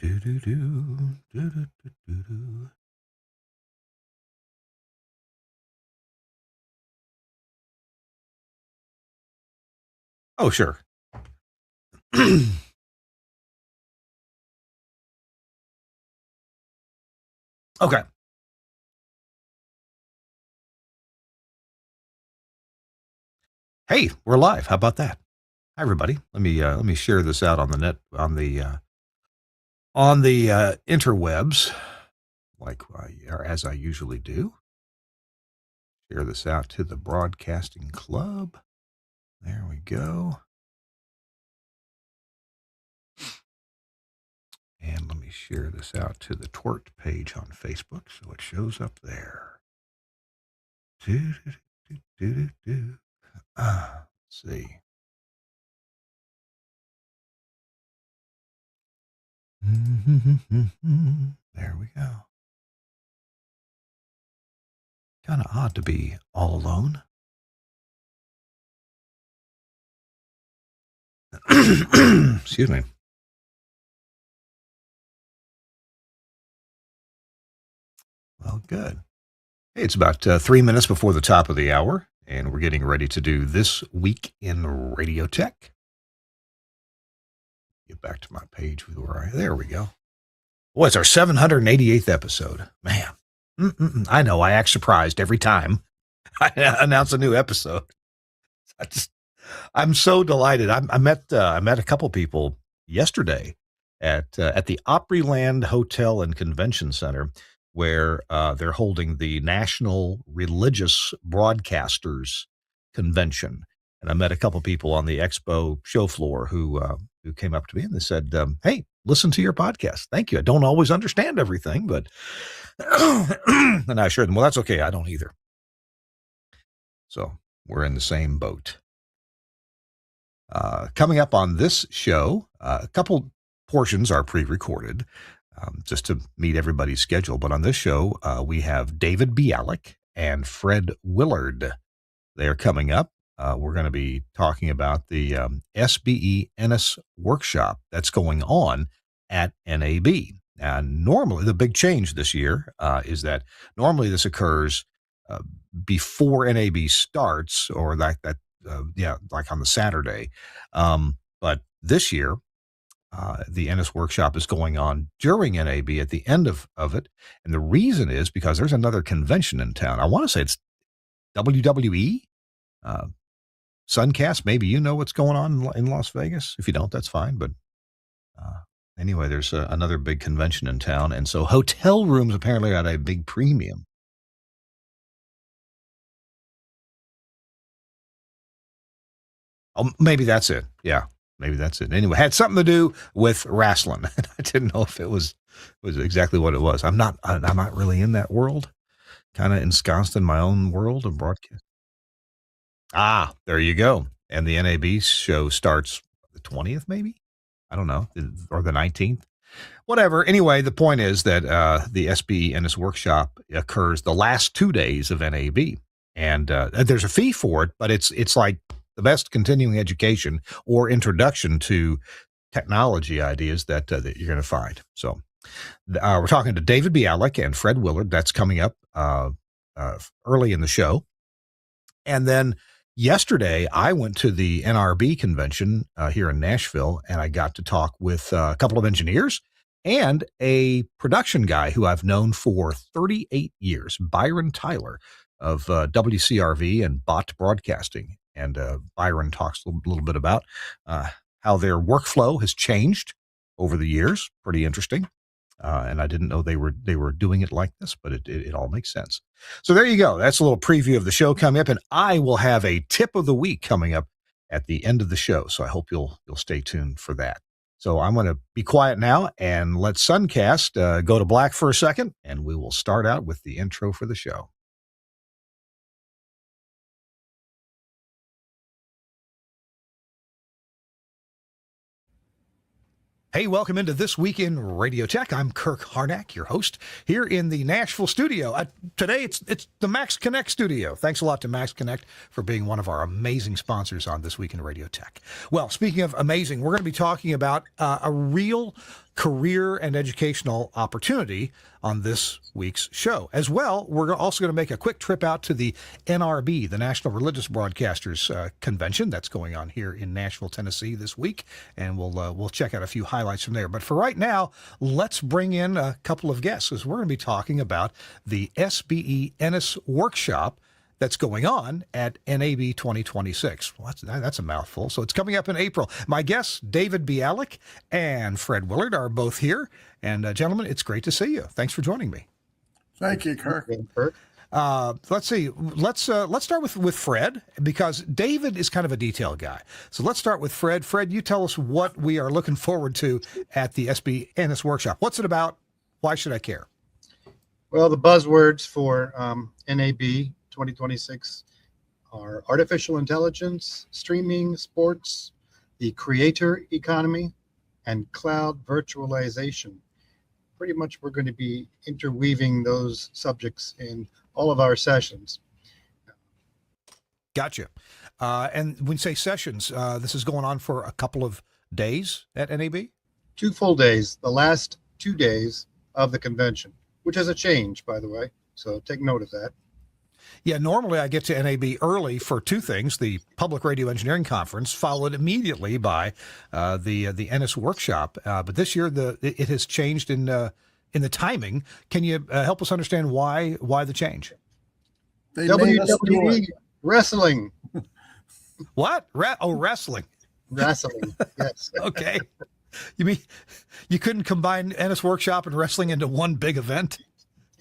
Do, do, do, do, do, do, do, do. Oh, sure. Okay. Hey, we're live. How about that? Hi, everybody. Let me share this out on the net on the interwebs, like or as I usually do. Share this out to the broadcasting club. There we go. And let me share this out to the TWiRT page on Facebook so it shows up there. Do, do, do, do, do, do. Let's see. There we go. Kind of odd to be all alone. Excuse me. Well, good. Hey, it's about 3 minutes before the top of the hour, and we're getting ready to do This Week in Radio Tech. Get back to my page there we go. Boy, it's our 788th episode. Man, I know. I act surprised every time I announce a new episode. I'm so delighted. I met a couple people yesterday at the Opryland Hotel and Convention Center, where they're holding the National Religious Broadcasters Convention. And I met a couple people on the expo show floor who came up to me and they said, "Hey, listen to your podcast. Thank you. I don't always understand everything, but," and I assured them, "Well, that's okay. I don't either." So we're in the same boat. Coming up on this show, a couple portions are pre-recorded just to meet everybody's schedule. But on this show, we have David Bialik and Fred Willard. They are coming up. We're going to be talking about the SBE Ennis workshop that's going on at NAB. And normally, the big change this year is that normally this occurs before NAB starts, or like on the Saturday. But this year, the Ennis workshop is going on during NAB at the end of it. And the reason is because there's another convention in town. I want to say it's WWE, Suncast. Maybe you know what's going on in Las Vegas. If you don't, that's fine. But anyway, there's another big convention in town. And so hotel rooms apparently are at a big premium. Oh, maybe that's it. Yeah, maybe that's it. Anyway, had something to do with wrestling. I didn't know if it was exactly what it was. I'm not really in that world. Kind of ensconced in my own world of broadcast. Ah, there you go. And the NAB show starts the 20th, maybe? I don't know, or the 19th. Whatever. Anyway, the point is that the SBE Ennis workshop occurs the last 2 days of NAB, and there's a fee for it, but it's like the best continuing education or introduction to technology ideas that you're going to find. So we're talking to David Bialik and Fred Willard. That's coming up early in the show. And then yesterday, I went to the NRB convention here in Nashville, and I got to talk with a couple of engineers and a production guy who I've known for 38 years, Byron Tyler of WCRV and Bot Broadcasting. And Byron talks a little bit about how their workflow has changed over the years. Pretty interesting. And I didn't know they were doing it like this, but it all makes sense. So there you go. That's a little preview of the show coming up, and I will have a tip of the week coming up at the end of the show. So I hope you'll stay tuned for that. So I'm going to be quiet now and let Suncast go to black for a second, and we will start out with the intro for the show. Hey, welcome into This Week in Radio Tech. I'm Kirk Harnack, your host, here in the Nashville studio. Today, it's the Max Connect studio. Thanks a lot to Max Connect for being one of our amazing sponsors on This Week in Radio Tech. Well, speaking of amazing, we're going to be talking about a real career and educational opportunity on this week's show. As well, we're also going to make a quick trip out to the NRB, the National Religious Broadcasters Convention that's going on here in Nashville, Tennessee this week, and we'll check out a few highlights from there. But for right now, let's bring in a couple of guests, because we're going to be talking about the SBE Ennis Workshop that's going on at NAB 2026. Well, that's a mouthful. So it's coming up in April. My guests, David Bialik and Fred Willard, are both here. And gentlemen, it's great to see you. Thanks for joining me. Thank you, Kirk. Let's see. Let's start with Fred, because David is kind of a detail guy. So let's start with Fred. Fred, you tell us what we are looking forward to at the SBE Ennis Workshop. What's it about? Why should I care? Well, the buzzwords for NAB 2026 are artificial intelligence, streaming, sports, the creator economy, and cloud virtualization. Pretty much we're going to be interweaving those subjects in all of our sessions. Gotcha. And when you say sessions, this is going on for a couple of days at NAB? 2 full days, the last 2 days of the convention, which is a change, by the way. So take note of that. Yeah, normally I get to NAB early for 2 things: the Public Radio Engineering Conference, followed immediately by the Ennis Workshop. But this year it has changed in the timing. Can you help us understand why the change? WWE wrestling. What? Wrestling. Wrestling. Yes. Okay. You mean you couldn't combine Ennis Workshop and wrestling into one big event?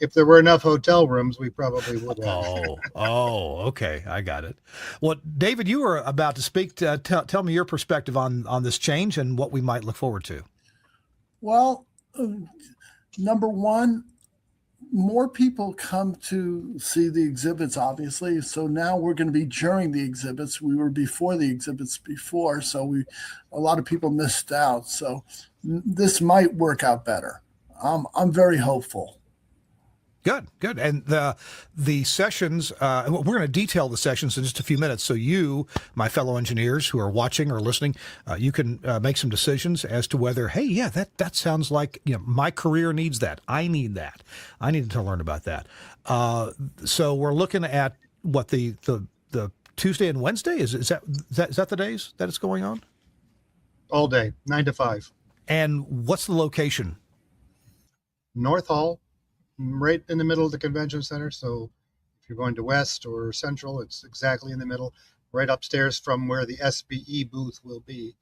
If there were enough hotel rooms, we probably would have. Okay. I got it. Well, David, you were about to speak. Tell me your perspective on this change and what we might look forward to. Well, number one, more people come to see the exhibits, obviously. So now we're going to be during the exhibits. We were before the exhibits before, so a lot of people missed out. So this might work out better. I'm very hopeful. Good. And the sessions, we're going to detail the sessions in just a few minutes. So you, my fellow engineers who are watching or listening, you can make some decisions as to whether, hey, yeah, that sounds like, my career needs that. I need that. I need to learn about that. So we're looking at what the Tuesday and Wednesday is that the days that it's going on? All day, 9 to 5. And what's the location? North Hall, right in the middle of the convention center. So if you're going to West or Central, it's exactly in the middle, right upstairs from where the SBE booth will be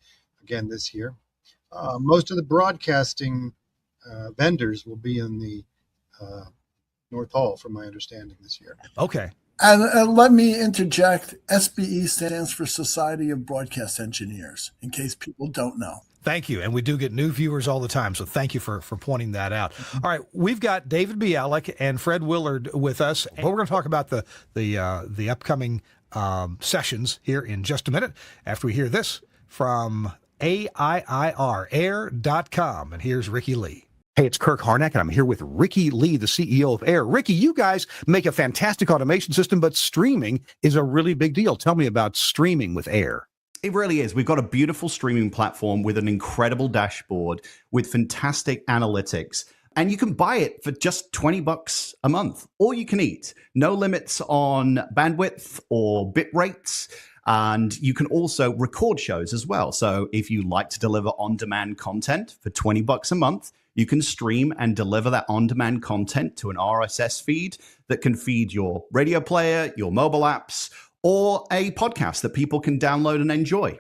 again this year. Most of the broadcasting vendors will be in the North Hall, from my understanding, this year. Okay. And let me interject. SBE stands for Society of Broadcast Engineers, in case people don't know. Thank you. And we do get new viewers all the time, so thank you for pointing that out. All right, we've got David Bialik and Fred Willard with us. But we're going to talk about the upcoming sessions here in just a minute after we hear this from AIIR, air.com. And here's Ricky Lee. Hey, it's Kirk Harnack, and I'm here with Ricky Lee, the CEO of AIR. Ricky, you guys make a fantastic automation system, but streaming is a really big deal. Tell me about streaming with AIR. It really is. We've got a beautiful streaming platform with an incredible dashboard with fantastic analytics. And you can buy it for just $20 a month. All you can eat. No limits on bandwidth or bit rates. And you can also record shows as well. So if you like to deliver on-demand content for $20 a month, you can stream and deliver that on-demand content to an RSS feed that can feed your radio player, your mobile apps, or a podcast that people can download and enjoy.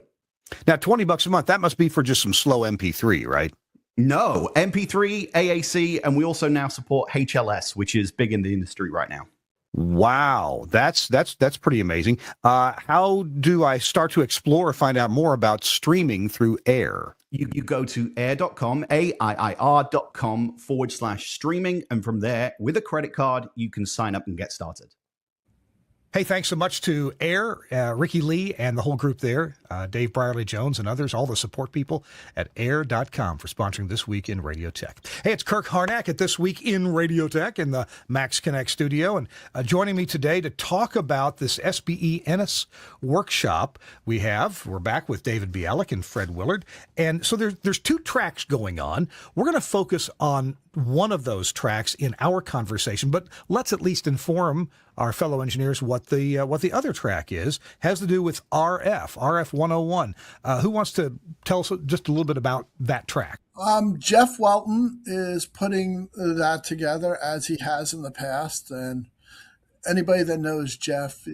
Now, $20 a month, that must be for just some slow MP3, right? No, MP3, AAC, and we also now support HLS, which is big in the industry right now. Wow, that's pretty amazing. How do I start to explore or find out more about streaming through AIR? You go to air.com, AIIR.com/streaming, and from there, with a credit card, you can sign up and get started. Hey, thanks so much to AIR, Ricky Lee and the whole group there, Dave Brierly Jones and others, all the support people at air.com for sponsoring This Week in Radio Tech. Hey, it's Kirk Harnack at This Week in Radio Tech in the Max Connect studio. And joining me today to talk about this SBE Ennis workshop we're back with David Bialik and Fred Willard. And so there's two tracks going on. We're going to focus on one of those tracks in our conversation, but let's at least inform our fellow engineers what the other track is. Has to do with RF 101. Who wants to tell us just a little bit about that track? Jeff Welton is putting that together as he has in the past, and anybody that knows Jeff,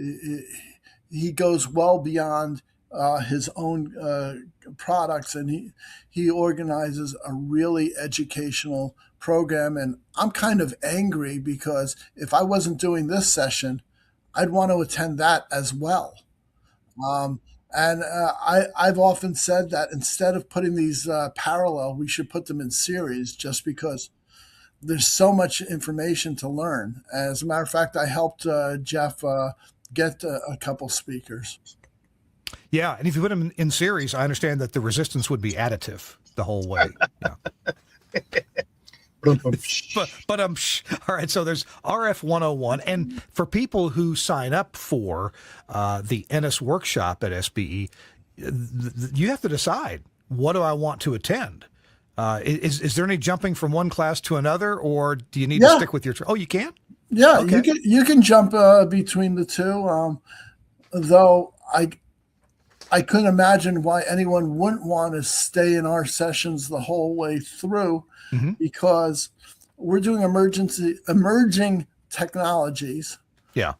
he goes well beyond his own products, and he organizes a really educational program. And I'm kind of angry because if I wasn't doing this session, I'd want to attend that as well. I've often said that instead of putting these parallel, we should put them in series, just because there's so much information to learn. As a matter of fact, I helped Jeff get a couple speakers. Yeah, and if you put them in series, I understand that the resistance would be additive the whole way. Yeah. But all right, so there's RF 101, and for people who sign up for the Ennis workshop at SBE, you have to decide, what do I want to attend? Is there any jumping from one class to another, or do you need to stick with your? Oh, you can. Yeah, okay. you can jump between the two. Though I couldn't imagine why anyone wouldn't want to stay in our sessions the whole way through, because we're doing emerging technologies. Yeah.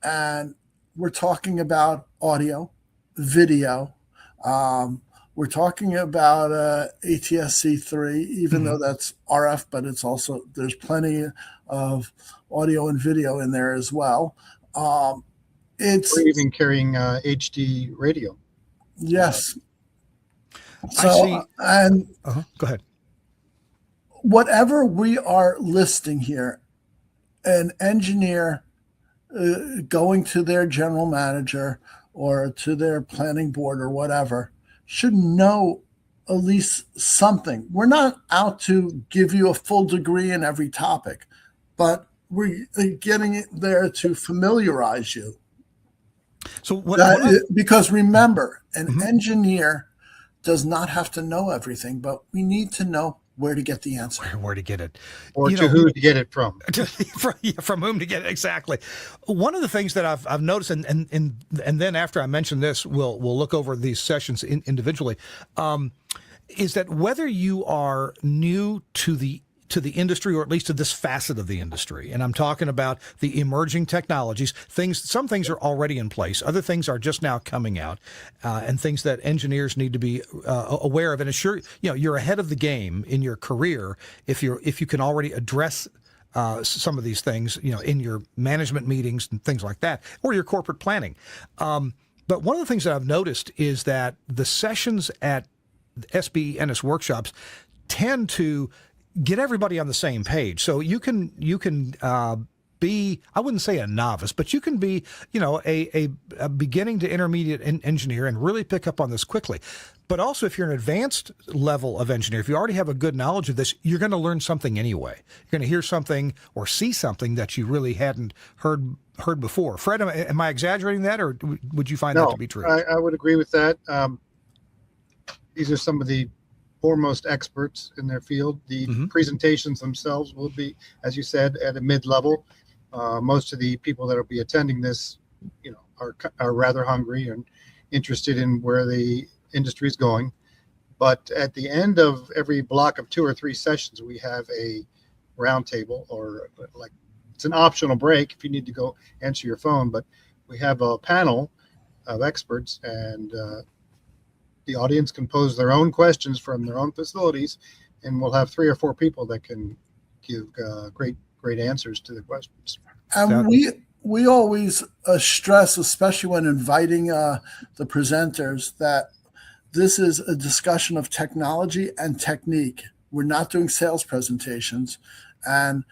And we're talking about audio, video. We're talking about ATSC3, even though that's RF, but there's plenty of audio and video in there as well. We're even carrying HD radio. Yes. So, and go ahead. Whatever we are listing here, an engineer going to their general manager or to their planning board or whatever should know at least something. We're not out to give you a full degree in every topic, but we're getting it there to familiarize you. So because remember, an engineer does not have to know everything, but we need to know where to get the answer. Where to get it. Or who to get it from. From whom to get it, exactly. One of the things that I've noticed, and then after I mention this, we'll look over these sessions individually, is that whether you are new to the industry, or at least to this facet of the industry, and I'm talking about the emerging technologies, some things are already in place, other things are just now coming out, and things that engineers need to be aware of. And assure you're ahead of the game in your career if you can already address some of these things, in your management meetings and things like that, or your corporate planning. But one of the things that I've noticed is that the sessions at SBE Ennis workshops tend to get everybody on the same page. So you can be, I wouldn't say a novice, but you can be, a beginning to intermediate engineer and really pick up on this quickly. But also, if you're an advanced level of engineer, if you already have a good knowledge of this, you're going to learn something anyway. You're going to hear something or see something that you really hadn't heard before. Fred, am I exaggerating that, or would you find that to be true? I would agree with that. These are some of the foremost experts in their field. The presentations themselves will be, as you said, at a mid-level. Most of the people that will be attending this, are rather hungry and interested in where the industry is going. But at the end of every block of 2 or 3 sessions, we have a roundtable, or it's an optional break if you need to go answer your phone. But we have a panel of experts, and the audience can pose their own questions from their own facilities, and we'll have 3 or 4 people that can give great answers to the questions. And we always stress, especially when inviting the presenters, that this is a discussion of technology and technique. We're not doing sales presentations, and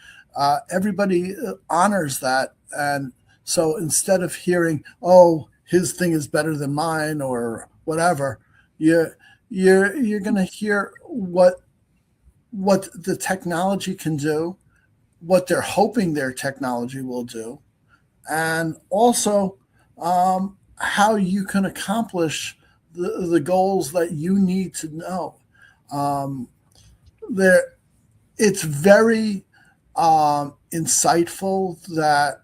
everybody honors that. And So instead of hearing, oh, his thing is better than mine or whatever, you're going to hear what the technology can do, what they're hoping their technology will do, and also how you can accomplish the goals that you need to know. There, it's very insightful that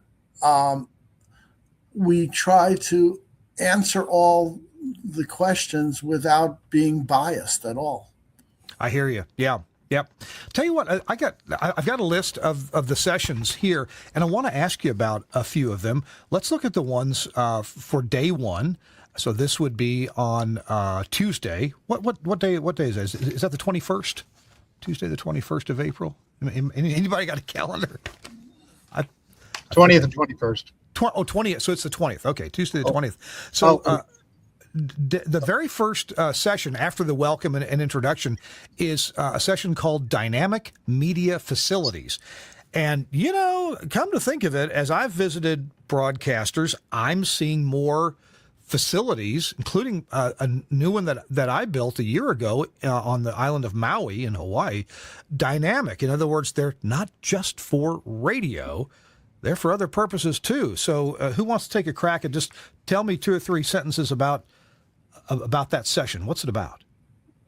we try to answer all the questions without being biased at all. I hear you. Yeah. Yep. Tell you what, I've got a list of the sessions here, and I want to ask you about a few of them. Let's look at the ones for day one. So this would be on Tuesday. What day? What day is that? Is that the 21st? Tuesday, the 21st of April. Anybody got a calendar? 20th and 21st. 20th. So it's the 20th. Okay, Tuesday the 20th. So the very first session after the welcome and introduction is a session called Dynamic Media Facilities. And, come to think of it, as I've visited broadcasters, I'm seeing more facilities, including a new one that I built a year ago on the island of Maui in Hawaii, dynamic. In other words, they're not just for radio, they're for other purposes too. So who wants to take a crack and just tell me 2 or 3 sentences about that session? What's it about?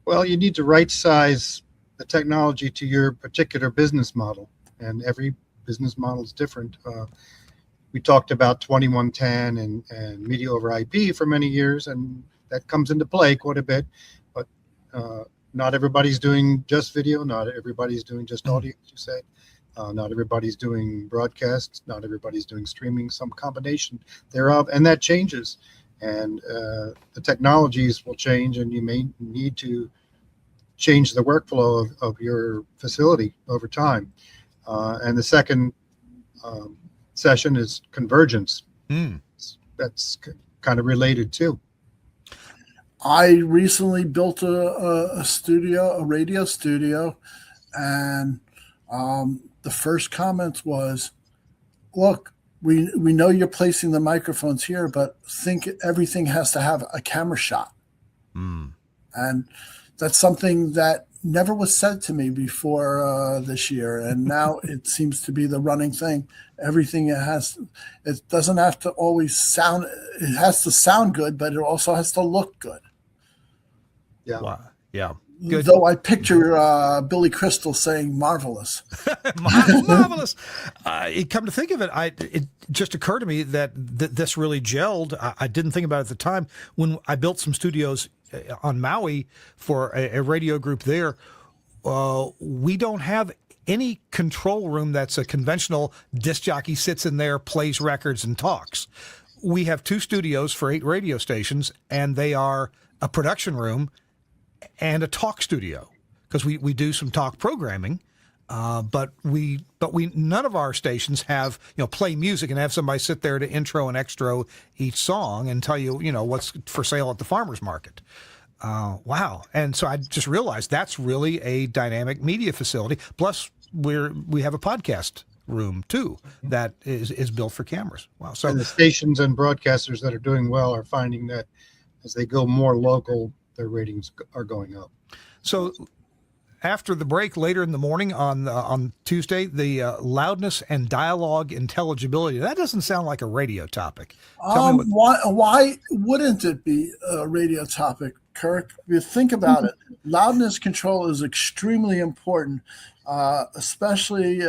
Well, you need to right size the technology to your particular business model, and every business model is different. We talked about 2110 and media over IP for many years, and that comes into play quite a bit. But not everybody's doing just video. Not everybody's doing just audio, as you said. Not everybody's doing broadcasts. Not everybody's doing streaming. Some combination thereof, and that changes. And the technologies will change, and you may need to change the workflow of your facility over time. And the second session is convergence. That's kind of related too. I recently built a studio, a radio studio, and the first comment was, look, we know you're placing the microphones here, but think everything has to have a camera shot. And that's something that never was said to me before this year. And now it seems to be the running thing. Everything it doesn't have to always sound, it has to sound good, but it also has to look good. Yeah. Wow. Yeah. Good. Though I picture Billy Crystal saying marvelous. Marvelous. Come to think of it, it just occurred to me that this really gelled. I didn't think about it at the time. When I built some studios on Maui for a radio group there, we don't have any control room that's a conventional disc jockey sits in there, plays records, and talks. We have 2 studios for 8 radio stations, and they are a production room and a talk studio, because we do some talk programming, but we none of our stations have play music and have somebody sit there to intro and extra each song and tell you what's for sale at the farmers market. Wow! And so I just realized that's really a dynamic media facility. Plus, we have a podcast room too that is built for cameras. Wow! So and the stations and broadcasters that are doing well are finding that as they go more local, their ratings are going up. So after the break later in the morning on Tuesday, the loudness and dialogue intelligibility. That doesn't sound like a radio topic. Why wouldn't it be a radio topic, Kirk? If you think about it, loudness control is extremely important, especially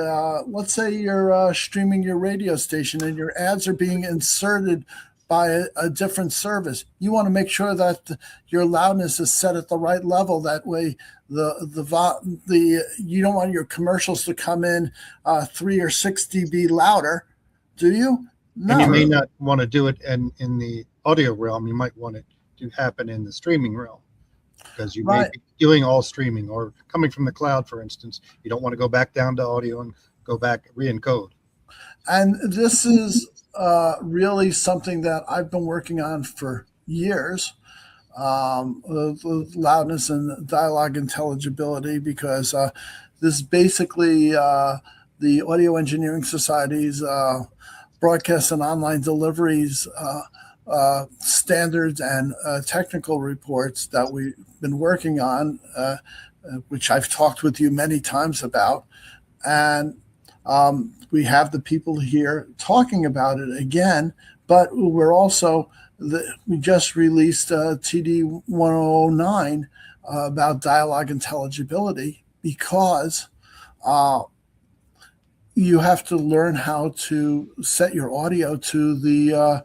let's say you're streaming your radio station and your ads are being inserted by a different service. You want to make sure that your loudness is set at the right level. That way, you don't want your commercials to come in 3 or 6 dB louder, do you? No. And you may not want to do it in the audio realm. You might want it to happen in the streaming realm, because you may be doing all streaming or coming from the cloud, for instance. You don't want to go back down to audio and go back re-encode. And this is really something that I've been working on for years, the loudness and dialogue intelligibility, because this is basically the Audio Engineering Society's broadcast and online deliveries standards and technical reports that we've been working on, which I've talked with you many times about. And we have the people here talking about it again, but we're also, we just released TD 1009 about dialogue intelligibility, because you have to learn how to set your audio to the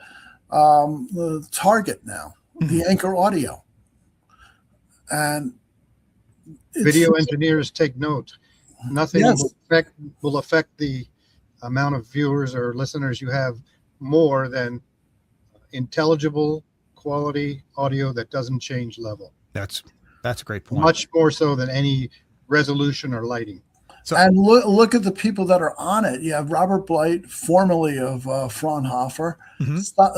target now, the anchor audio. And video engineers take note. Nothing will affect the amount of viewers or listeners you have more than intelligible quality audio that doesn't change level. That's a great point. Much more so than any resolution or lighting. So, and look at the people that are on it. You have Robert Blight, formerly of Fraunhofer,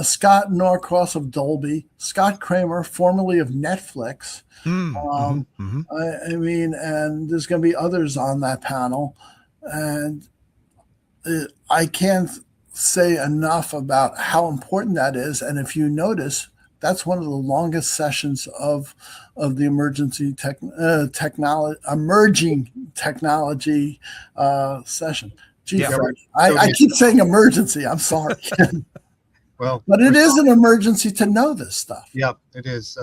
Scott Norcross of Dolby, Scott Kramer, formerly of Netflix. I mean, and there's going to be others on that panel. And I can't say enough about how important that is. And if you notice, that's one of the longest sessions of the emerging technology session. Gee, I keep saying emergency. I'm sorry. Well, but it is an emergency to know this stuff. Yeah, it is.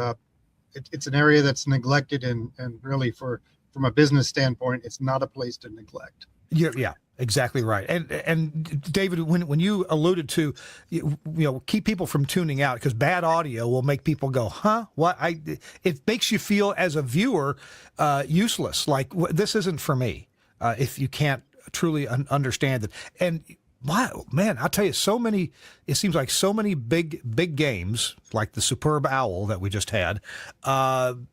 It's an area that's neglected, and really, from a business standpoint, it's not a place to neglect. Yeah, exactly right. And David, when you alluded to, keep people from tuning out, because bad audio will make people go, huh? What? It makes you feel as a viewer useless. Like, this isn't for me. If you can't truly understand it. And wow, man, I'll tell you, it seems like so many big games, like the Superb Owl that we just had,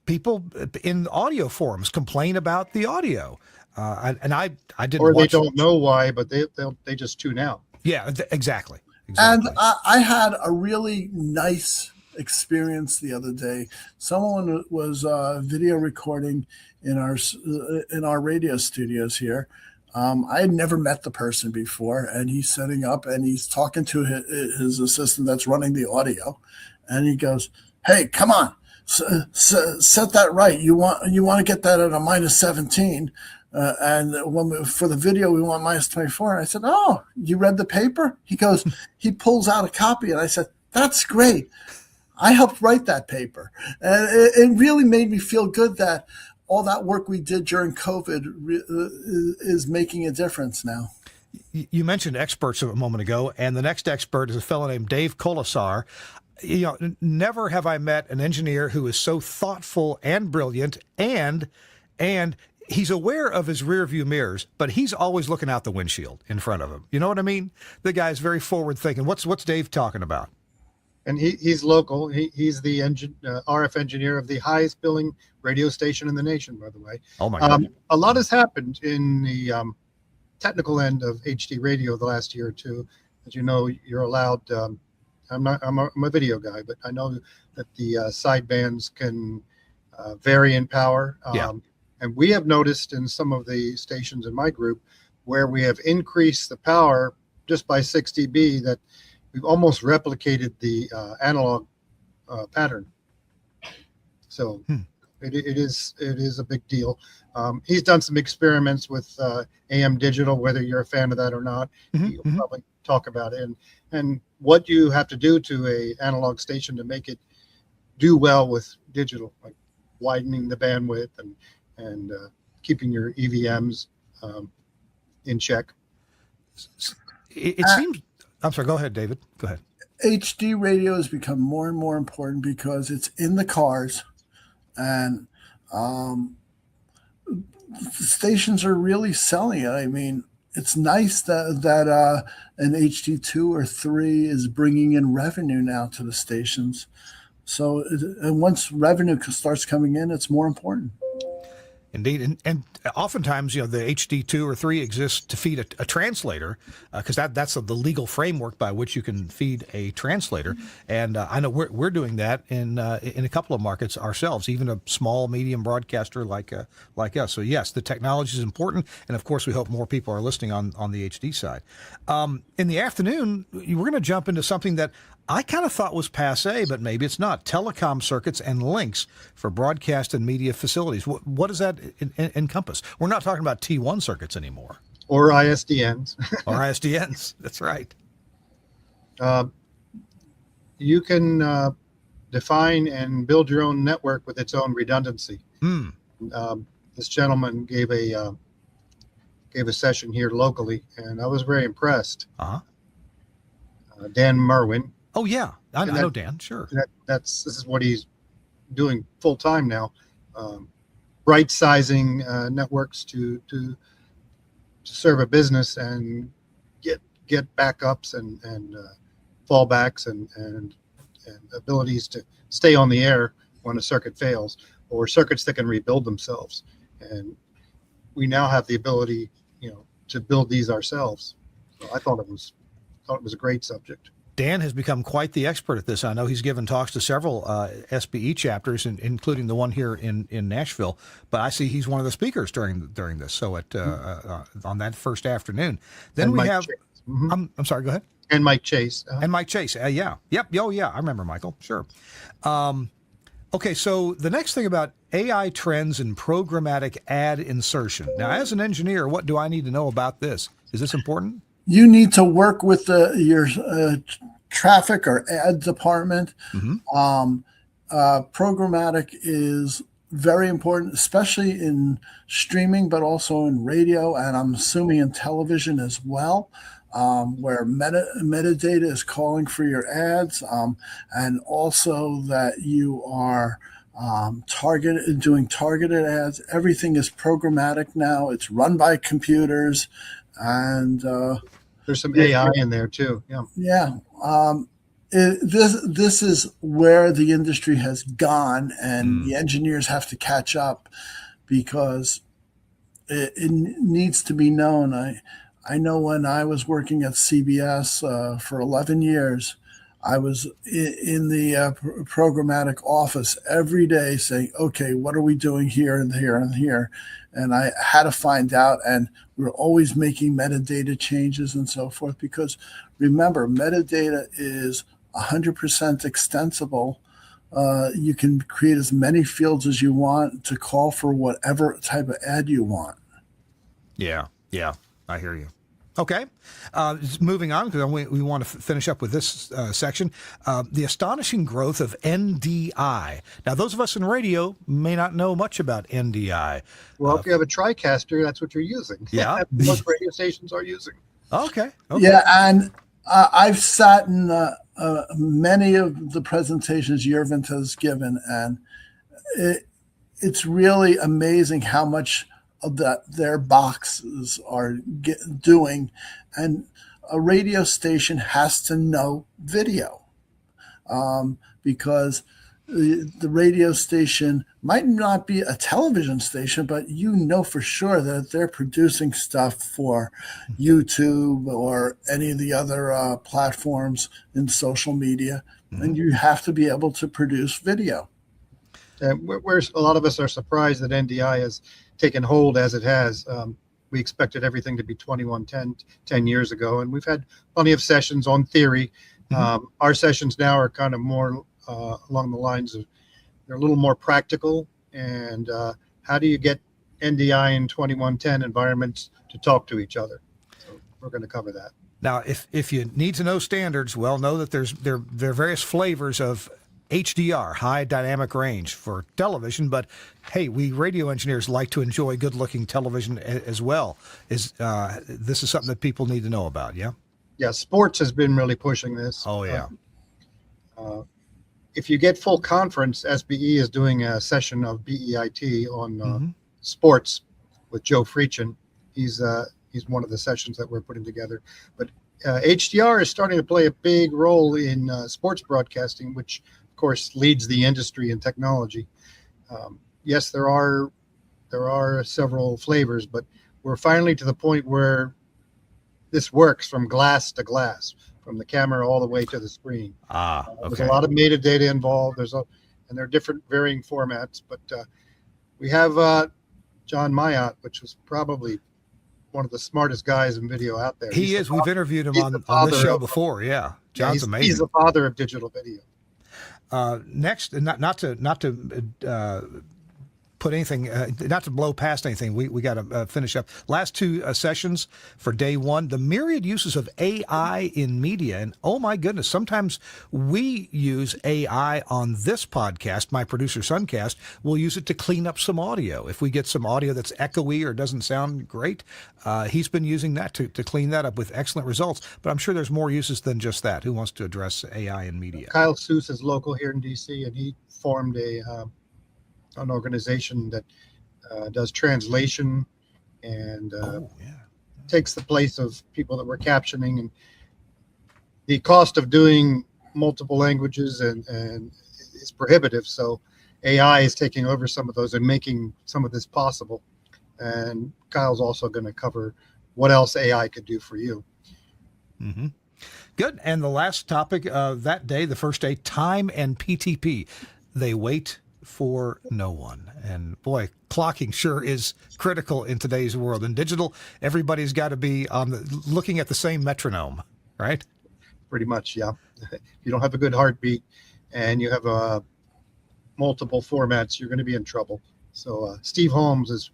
people in audio forums complain about the audio. And I didn't. Or they don't know why, but they just tune out. Yeah, exactly. And I had a really nice experience the other day. Someone was video recording in our radio studios here. I had never met the person before, and he's setting up and he's talking to his assistant that's running the audio, and he goes, "Hey, come on, set that right. You want to get that at a -17." And for the video, we want -24. And I said, "Oh, you read the paper?" He goes, he pulls out a copy, and I said, "That's great. I helped write that paper." And it really made me feel good that all that work we did during COVID is making a difference now. You mentioned experts a moment ago, and the next expert is a fellow named Dave Colasar. Never have I met an engineer who is so thoughtful and brilliant, and he's aware of his rear view mirrors, but he's always looking out the windshield in front of him. You know what I mean? The guy's very forward thinking. What's Dave talking about? And he's local. He's the RF engineer of the highest billing radio station in the nation, by the way. Oh my God. A lot has happened in the technical end of HD radio the last year or two. As you know, you're allowed. I'm a video guy, but I know that the sidebands can vary in power. And we have noticed in some of the stations in my group where we have increased the power just by 6 dB that we've almost replicated the analog pattern. So it is a big deal. He's done some experiments with AM digital, whether you're a fan of that or not. He'll probably talk about it and what you have to do to a analog station to make it do well with digital, like widening the bandwidth and keeping your EVMs in check. It seems. I'm sorry. Go ahead, David. Go ahead. HD radio has become more and more important because it's in the cars, and stations are really selling it. I mean, it's nice that an HD2 or 3 is bringing in revenue now to the stations. So, and once revenue starts coming in, it's more important. Indeed, and oftentimes, the HD2 or 3 exists to feed a translator, because that's the legal framework by which you can feed a translator. And I know we're doing that in a couple of markets ourselves, even a small, medium broadcaster like us. So yes, the technology is important, and of course, we hope more people are listening on the HD side. In the afternoon, we're going to jump into something that I kind of thought was passé, but maybe it's not. Telecom circuits and links for broadcast and media facilities. What does that encompass? We're not talking about T1 circuits anymore. Or ISDNs. Or ISDNs. That's right. You can define and build your own network with its own redundancy. This gentleman gave a session here locally, and I was very impressed. Dan Merwin. Oh yeah, I know Dan. Sure. This is what he's doing full time now. Right sizing networks to serve a business and get backups and fallbacks and abilities to stay on the air when a circuit fails, or circuits that can rebuild themselves. And we now have the ability, to build these ourselves. So I thought it was a great subject. Dan has become quite the expert at this. I know he's given talks to several SBE chapters, including the one here in Nashville. But I see he's one of the speakers during this. So on that first afternoon, then and we Mike have. Mm-hmm. I'm sorry. Go ahead. And Mike Chase. And Mike Chase. Yeah. Yep. Oh yeah. I remember Michael. Sure. Okay. So the next thing about AI trends and programmatic ad insertion. Now, as an engineer, what do I need to know about this? Is this important? You need to work with your traffic or ad department. Programmatic is very important, especially in streaming, but also in radio, and I'm assuming in television as well, where metadata is calling for your ads, and also that you are doing targeted ads. Everything is programmatic now. It's run by computers. And there's some AI in there too. Yeah. This is where the industry has gone, and the engineers have to catch up, because it needs to be known. I know when I was working at CBS for 11 years, I was in the programmatic office every day saying, okay, what are we doing here and here and here? And I had to find out, and we were always making metadata changes and so forth, because remember, metadata is 100% extensible. You can create as many fields as you want to call for whatever type of ad you want. Yeah, I hear you. Okay, moving on, because we want to finish up with this section. The astonishing growth of NDI. Now, those of us in radio may not know much about NDI. Well, if you have a TriCaster, that's what you're using. Yeah. Most radio stations are using. Okay. Yeah, and I've sat in many of the presentations Yervant has given, and it's really amazing how much of that their boxes are doing. And a radio station has to know video, because the radio station might not be a television station, but for sure that they're producing stuff for YouTube or any of the other platforms in social media, and you have to be able to produce video. Where a lot of us are surprised that NDI has taken hold as it has. We expected everything to be 2110 years ago, and we've had plenty of sessions on theory. Our sessions now are kind of more along the lines of, they're a little more practical, and how do you get NDI in 2110 environments to talk to each other? So we're going to cover that. Now, if you need to know standards, well, know that there are various flavors of HDR, high dynamic range, for television, but hey, we radio engineers like to enjoy good-looking television as well. This is something that people need to know about, yeah? Yeah, sports has been really pushing this. Oh, yeah. If you get full conference, SBE is doing a session of BEIT on sports with Joe Freechin. He's one of the sessions that we're putting together. But HDR is starting to play a big role in sports broadcasting, which, of course, leads the industry in technology. Yes, there are There are several flavors, but we're finally to the point where this works from glass to glass, from the camera all the way to the screen. There's a Okay. lot of metadata involved. And there are different varying formats, but we have John Mayotte, which was probably one of the smartest guys in video out there. He is. We've interviewed him he's on the this father show of- before. Yeah. John's He's amazing. the father of digital video. Next, not to put anything, not to blow past anything. We got to finish up. Last two sessions for day one, the myriad uses of AI in media. And oh my goodness, sometimes we use AI on this podcast, my producer Suncast. We'll use it to clean up some audio. If we get some audio that's echoey or doesn't sound great, he's been using that to clean that up with excellent results. But I'm sure there's more uses than just that. Who wants to address AI in media? Kyle Seuss is local here in DC, and he formed an organization that does translation and takes the place of people that were captioning. And the cost of doing multiple languages and is prohibitive. So AI is taking over some of those and making some of this possible. And Kyle's also going to cover what else AI could do for you. Mm-hmm. Good. And the last topic of that day, the first day, time and PTP. They wait for no one. And boy, clocking sure is critical in today's world. In digital, everybody's got to be looking at the same metronome, right? Pretty much, yeah. If you don't have a good heartbeat and you have multiple formats, you're going to be in trouble. So Steve Holmes has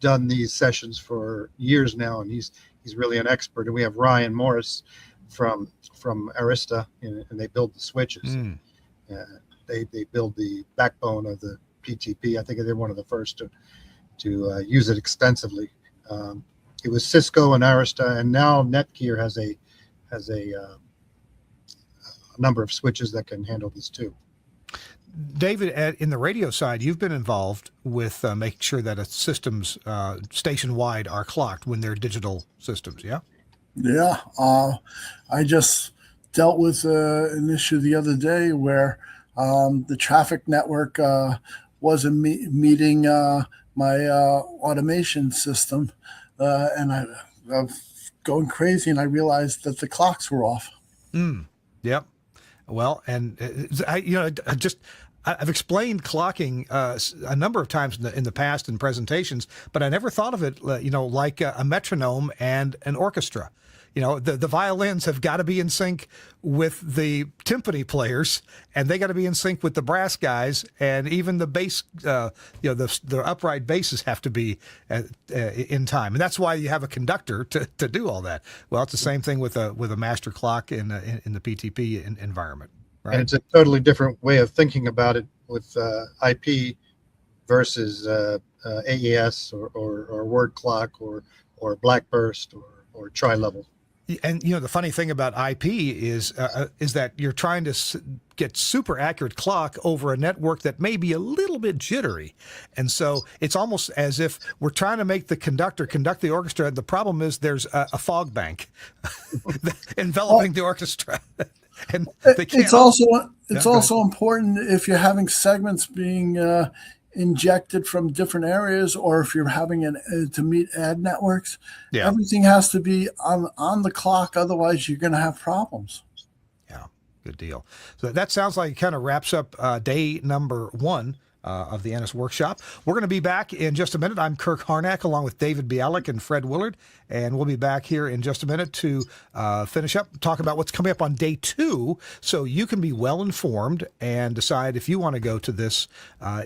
done these sessions for years now, and he's really an expert. And we have Ryan Morris from Arista, and they build the switches. They build the backbone of the PTP. I think they're one of the first to use it extensively. It was Cisco and Arista, and now Netgear has a number of switches that can handle this too. David, in the radio side, you've been involved with making sure that systems station-wide are clocked when they're digital systems, yeah? Yeah. I just dealt with an issue the other day where the traffic network wasn't meeting my automation system, and I was going crazy, and I realized that the clocks were off. Yep. Well, and I've explained clocking a number of times in the past in presentations, but I never thought of it, like a metronome and an orchestra. The violins have got to be in sync with the timpani players, and they got to be in sync with the brass guys, and even the bass, the upright basses have to be in time, and that's why you have a conductor to do all that. Well, it's the same thing with a master clock in the PTP environment, right? And it's a totally different way of thinking about it with IP versus AES or word clock or blackburst or tri-level. And the funny thing about IP is that you're trying to get super accurate clock over a network that may be a little bit jittery, and so it's almost as if we're trying to make the conductor conduct the orchestra. The problem is there's a fog bank enveloping the orchestra, and they can't. It's also important if you're having segments being injected from different areas, or if you're having to meet ad networks. Yeah. Everything has to be on the clock, otherwise you're going to have problems. Yeah, good deal. So that sounds like it kind of wraps up day number one of the Ennis Workshop. We're going to be back in just a minute. I'm Kirk Harnack along with David Bialik and Fred Willard, and we'll be back here in just a minute to finish up, talk about what's coming up on day two, so you can be well informed and decide if you want to go to this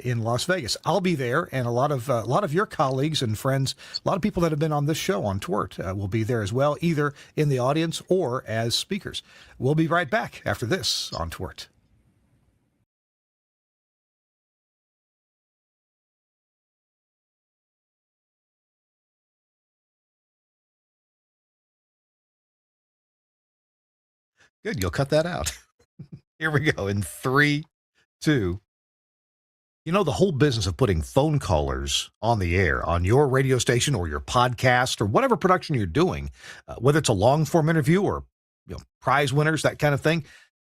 in Las Vegas. I'll be there, and a lot of your colleagues and friends, a lot of people that have been on this show on TWiRT will be there as well, either in the audience or as speakers. We'll be right back after this on TWiRT. Good. You'll cut that out. Here we go. In 3, 2. The whole business of putting phone callers on the air, on your radio station or your podcast or whatever production you're doing, whether it's a long form interview or prize winners, that kind of thing,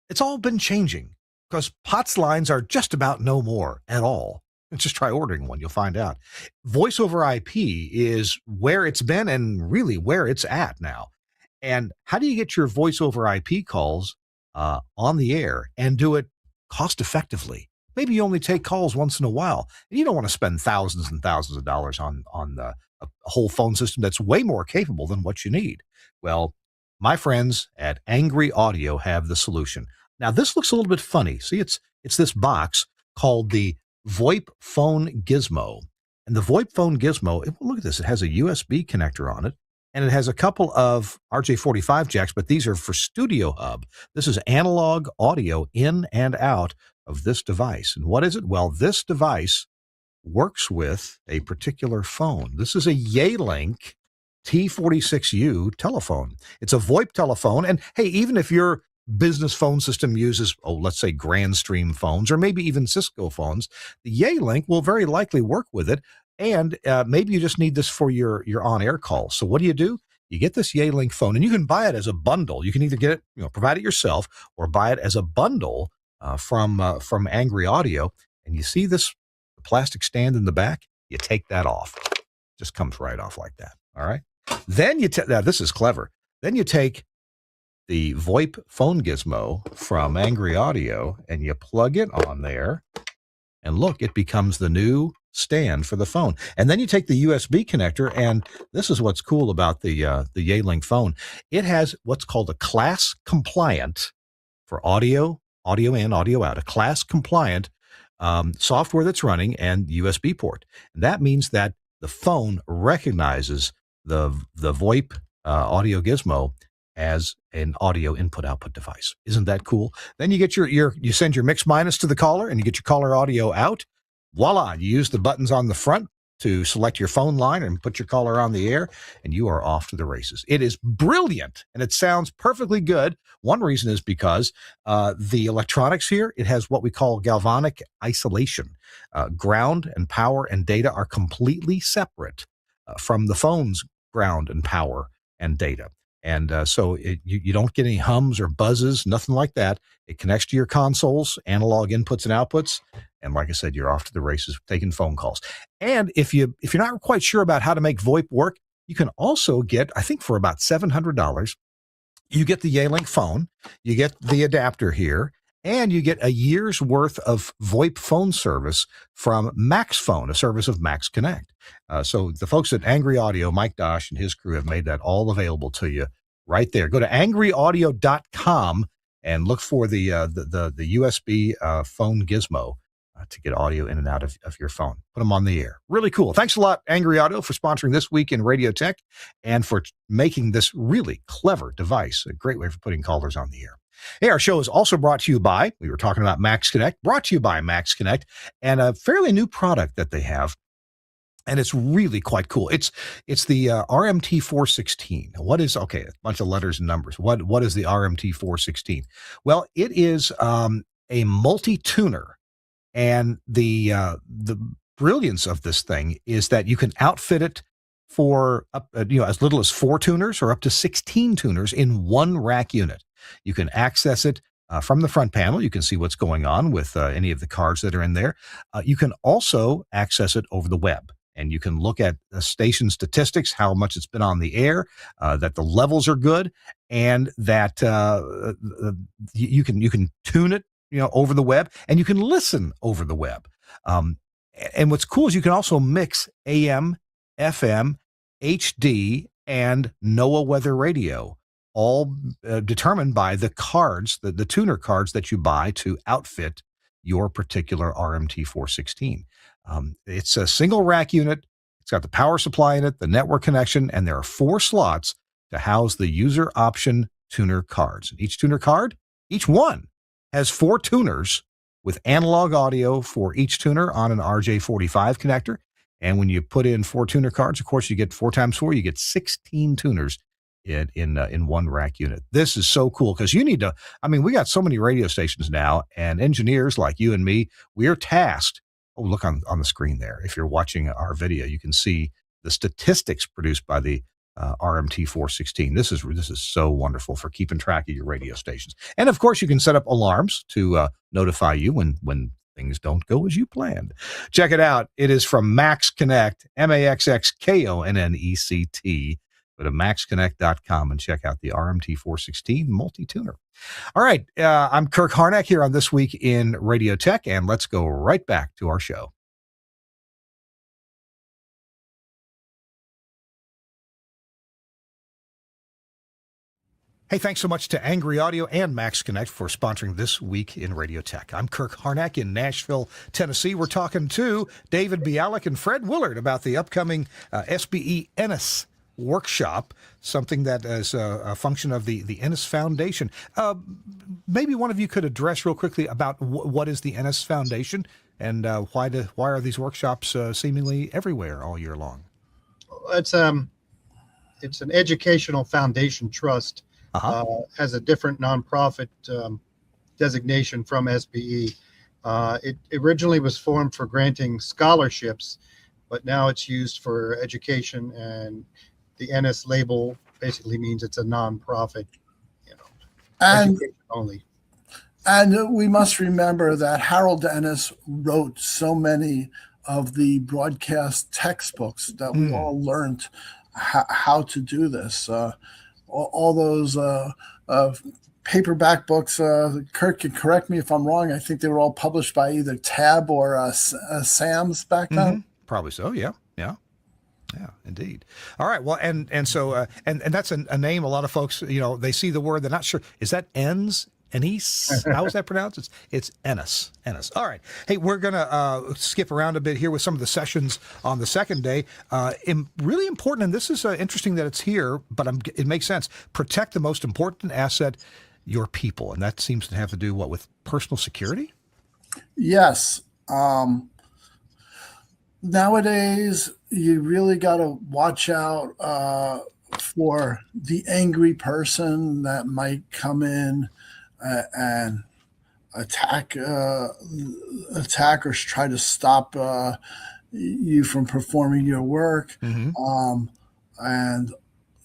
it's all been changing because POTS lines are just about no more at all. Just try ordering one. You'll find out. Voice over IP is where it's been and really where it's at now. And how do you get your voice over IP calls on the air and do it cost effectively? Maybe you only take calls once in a while, and you don't want to spend thousands and thousands of dollars on a whole phone system that's way more capable than what you need. Well, my friends at Angry Audio have the solution. Now, this looks a little bit funny. See, it's this box called the VoIP Phone Gizmo. And the VoIP Phone Gizmo, look at this. It has a USB connector on it, and it has a couple of RJ45 jacks, but these are for Studio Hub. This is analog audio in and out of this device. And what is it? Well, this device works with a particular phone. This is a Yealink T46U telephone. It's a VoIP telephone. And hey, even if your business phone system uses, let's say Grandstream phones or maybe even Cisco phones, the Yealink will very likely work with it. And maybe you just need this for your on-air calls. So what do? You get this Yealink phone, and you can buy it as a bundle. You can either get it, provide it yourself, or buy it as a bundle from Angry Audio. And you see this plastic stand in the back? You take that off. Just comes right off like that. All right. Then now this is clever. Then you take the VoIP phone gizmo from Angry Audio and you plug it on there, and look, it becomes the new stand for the phone. And then you take the USB connector, and this is what's cool about the Yealink phone. It has what's called a class compliant for audio in, audio out, a class compliant software that's running and USB port. And that means that the phone recognizes the VoIP audio gizmo as an audio input output device. Isn't that cool? Then you get you send your mix minus to the caller, and you get your caller audio out. Voila, you use the buttons on the front to select your phone line and put your caller on the air, and you are off to the races. It is brilliant, and it sounds perfectly good. One reason is because the electronics here, it has what we call galvanic isolation. Ground and power and data are completely separate from the phone's ground and power and data. And so you don't get any hums or buzzes, nothing like that. It connects to your consoles, analog inputs and outputs. And like I said, you're off to the races taking phone calls. And if you're not quite sure about how to make VoIP work, you can also get, I think for about $700, you get the Yealink phone, you get the adapter here, and you get a year's worth of VoIP phone service from Max Phone, a service of Max Connect. So the folks at Angry Audio, Mike Dosh and his crew have made that all available to you right there. Go to angryaudio.com and look for the USB phone gizmo to get audio in and out of your phone. Put them on the air. Really cool. Thanks a lot, Angry Audio, for sponsoring This Week in Radio Tech and for making this really clever device a great way for putting callers on the air. Hey, our show is also brought to you by, we were talking about Max Connect, brought to you by Max Connect, and a fairly new product that they have. And it's really quite cool. It's the RMT 416. A bunch of letters and numbers. What is the RMT 416? Well, it is a multi-tuner. And the brilliance of this thing is that you can outfit it for as little as 4 tuners or up to 16 tuners in one rack unit. You can access it from the front panel. You can see what's going on with any of the cards that are in there. You can also access it over the web, and you can look at the station statistics, how much it's been on the air, that the levels are good, and that you can tune it over the web, and you can listen over the web. And what's cool is you can also mix AM, FM, HD, and NOAA weather radio, all determined by the cards, the tuner cards that you buy to outfit your particular RMT 416. It's a single rack unit. It's got the power supply in it, the network connection, and there are 4 slots to house the user option tuner cards. And each tuner card, each one, has 4 tuners with analog audio for each tuner on an RJ45 connector. And when you put in 4 tuner cards, of course, you get 4 times 4, you get 16 tuners in one rack unit. This is so cool because we got so many radio stations now, and engineers like you and me, we are tasked. Oh, look on the screen there. If you're watching our video, you can see the statistics produced by the RMT 416. This is so wonderful for keeping track of your radio stations. And of course, you can set up alarms to notify you when things don't go as you planned. Check it out. It is from Max Connect, MAXXKONNECT. Go to maxconnect.com and check out the RMT 416 multi-tuner. All right. I'm Kirk Harnack here on This Week in Radio Tech, and let's go right back to our show. Hey, thanks so much to Angry Audio and Max Connect for sponsoring This Week in Radio Tech. I'm Kirk Harnack in Nashville, Tennessee. We're talking to David Bialik and Fred Willard about the upcoming SBE Ennis workshop, something that is a function of the Ennis Foundation. Maybe one of you could address real quickly about what is the Ennis Foundation and why are these workshops seemingly everywhere all year long? It's an educational foundation trust. Has a different nonprofit designation from SBE. It originally was formed for granting scholarships, but now it's used for education, and the Ennis label basically means it's a nonprofit, And education only. And we must remember that Harold Ennis wrote so many of the broadcast textbooks that we all learned how to do this. All those paperback books, Kirk can correct me if I'm wrong. I think they were all published by either Tab or Sam's back then. Probably so. Yeah. Indeed. All right. Well, and so and that's a name a lot of folks, they see the word, they're not sure. Is that Ennis? Ennis? How is that pronounced? It's Ennis. Ennis. All right. Hey, we're going to skip around a bit here with some of the sessions on the second day. Really important, and this is interesting that it's here, but it makes sense. Protect the most important asset, your people. And that seems to have to do, with personal security? Yes. Nowadays, you really got to watch out for the angry person that might come in and attack or try to stop you from performing your work, and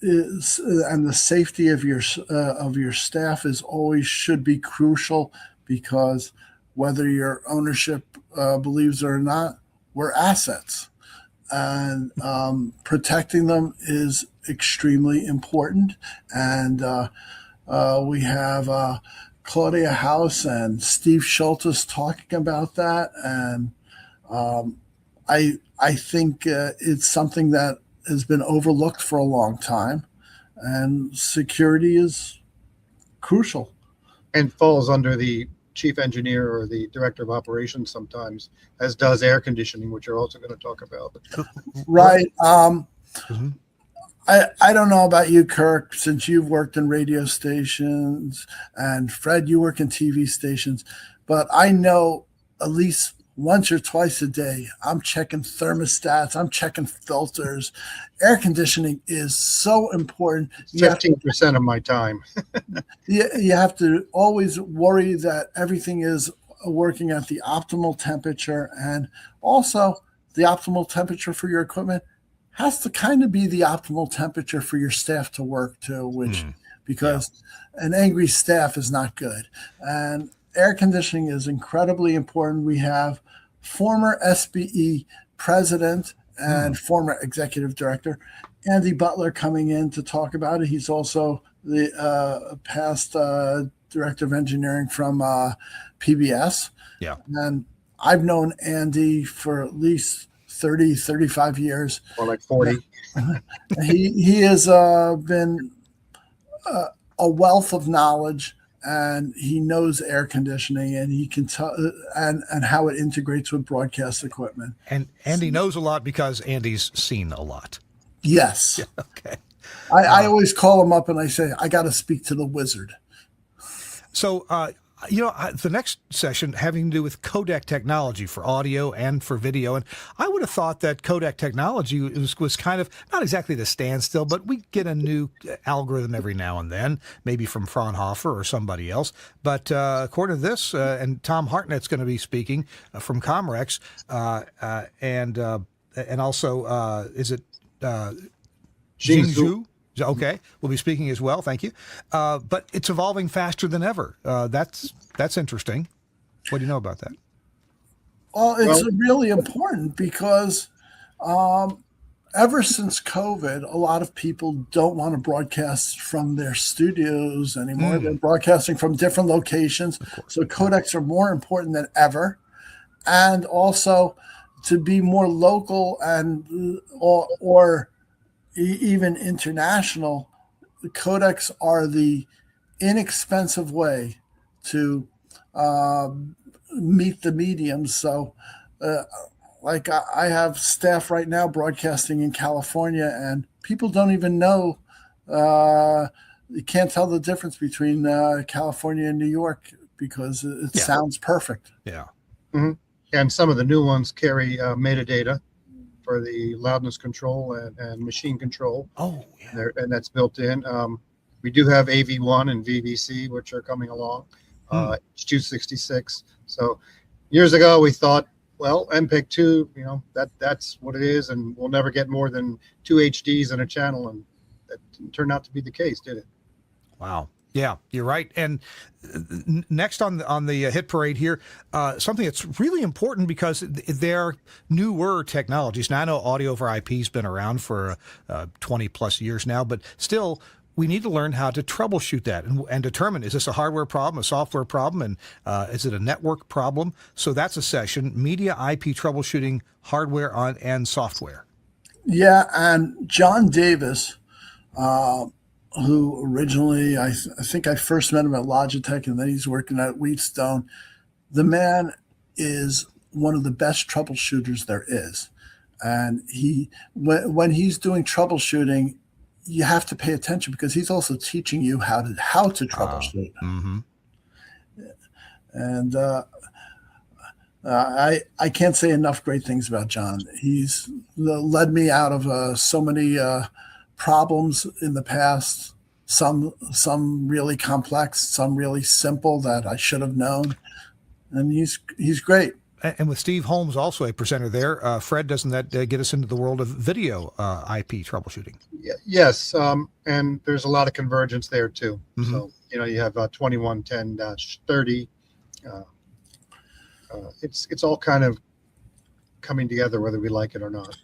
the safety of your staff should be crucial, because whether your ownership believes it or not, we're assets, and protecting them is extremely important. And we have Claudia House and Steve Schultes talking about that, and I think it's something that has been overlooked for a long time, and security is crucial. And falls under the chief engineer or the director of operations sometimes, as does air conditioning, which you're also going to talk about. Right. I don't know about you, Kirk, since you've worked in radio stations, and Fred, you work in TV stations, but I know at least once or twice a day, I'm checking thermostats, I'm checking filters. Air conditioning is so important. 15% of my time. You have to always worry that everything is working at the optimal temperature, and also the optimal temperature for your equipment has to kind of be the optimal temperature for your staff to work to, because an angry staff is not good. And air conditioning is incredibly important. We have former SBE president and former executive director, Andy Butler, coming in to talk about it. He's also the past director of engineering from PBS. Yeah. And I've known Andy for at least 30, 35 years. Or like 40. He has been a wealth of knowledge, and he knows air conditioning, and he can tell and how it integrates with broadcast equipment. And Andy knows a lot because Andy's seen a lot. Yes. Yeah, okay. I always call him up and I say, I got to speak to the wizard. So, the next session having to do with codec technology for audio and for video. And I would have thought that codec technology was kind of not exactly the standstill, but we get a new algorithm every now and then, maybe from Fraunhofer or somebody else. But according to this, and Tom Hartnett's going to be speaking from Comrex, and also, is it Jingzhou? Okay, we'll be speaking as well. Thank you. But it's evolving faster than ever. That's interesting. What do you know about that? Well, it's Well, really important because ever since COVID, a lot of people don't want to broadcast from their studios anymore. They're broadcasting from different locations. Of course. So codecs are more important than ever. And also to be more local and or even international, the codecs are the inexpensive way to meet the mediums. So, like I have staff right now broadcasting in California, and people don't even know. You can't tell the difference between California and New York because it sounds perfect. Yeah. mhm. And some of the new ones carry metadata for the loudness control and machine control. Oh, yeah. And that's built in. We do have AV1 and VVC, which are coming along. H266. So years ago, we thought, well, MPEG-2, that's what it is, and we'll never get more than 2 HDs in a channel, and that didn't turn out to be the case, did it? Wow. Yeah, you're right. And next on the hit parade here, something that's really important because they're newer technologies. Now I know audio over IP has been around for 20 plus years now, but still we need to learn how to troubleshoot that and determine, is this a hardware problem, a software problem, and is it a network problem? So that's a session, media IP troubleshooting, hardware and software. Yeah, and John Davis, who originally, I think I first met him at Logitech, and then he's working at Wheatstone. The man is one of the best troubleshooters there is. And when he's doing troubleshooting, you have to pay attention because he's also teaching you how to troubleshoot. Mm-hmm. And I can't say enough great things about John. He's led me out of so many problems in the past. Some really complex, some really simple that I should have known. And he's great. And with Steve Holmes, also a presenter there, Fred, doesn't that get us into the world of video IP troubleshooting? Yes, and there's a lot of convergence there too. Mm-hmm. So you have 2110-30. It's all kind of coming together, whether we like it or not.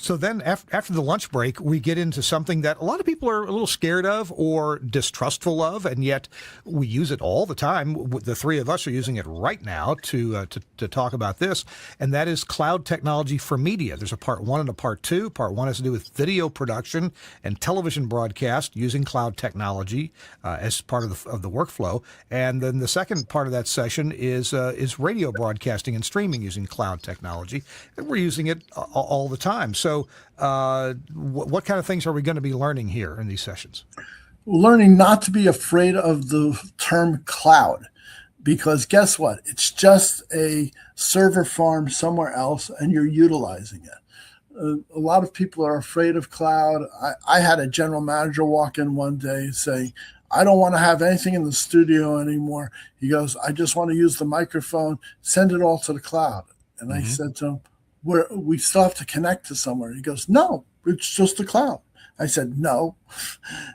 So then after the lunch break, we get into something that a lot of people are a little scared of or distrustful of, and yet we use it all the time. The three of us are using it right now to talk about this, and that is cloud technology for media. There's a part 1 and a part 2. Part 1 has to do with video production and television broadcast using cloud technology as part of the workflow, and then the second part of that session is radio broadcasting and streaming using cloud technology, and we're using it all the time. So what kind of things are we going to be learning here in these sessions? Learning not to be afraid of the term cloud, because guess what? It's just a server farm somewhere else, and you're utilizing it. A lot of people are afraid of cloud. I had a general manager walk in one day saying, I don't want to have anything in the studio anymore. He goes, I just want to use the microphone, send it all to the cloud. And I said to him, we still have to connect to somewhere. He goes, no, it's just the cloud. I said, no.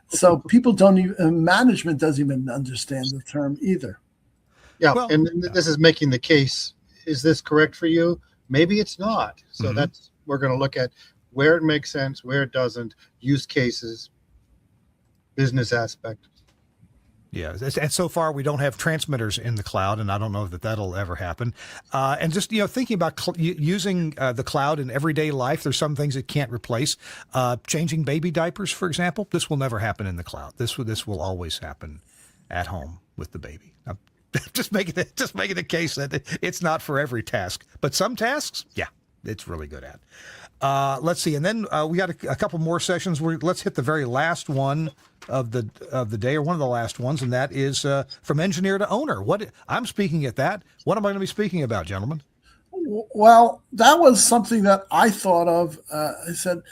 So people don't even, management doesn't even understand the term either. Yeah, well, and this is making the case. Is this correct for you? Maybe it's not. So we're going to look at where it makes sense, where it doesn't, use cases, business aspect. Yeah, and so far we don't have transmitters in the cloud, and I don't know that that'll ever happen. And just thinking about using the cloud in everyday life, there's some things it can't replace. Changing baby diapers, for example, this will never happen in the cloud. This will always happen at home with the baby. I'm just making the case that it's not for every task, but some tasks, yeah, it's really good at. Let's see, and then we got a couple more sessions. Let's hit the very last one of the day, or one of the last ones, and that is from engineer to owner. I'm speaking at that. What am I going to be speaking about, gentlemen? Well, that was something that I thought of. I said,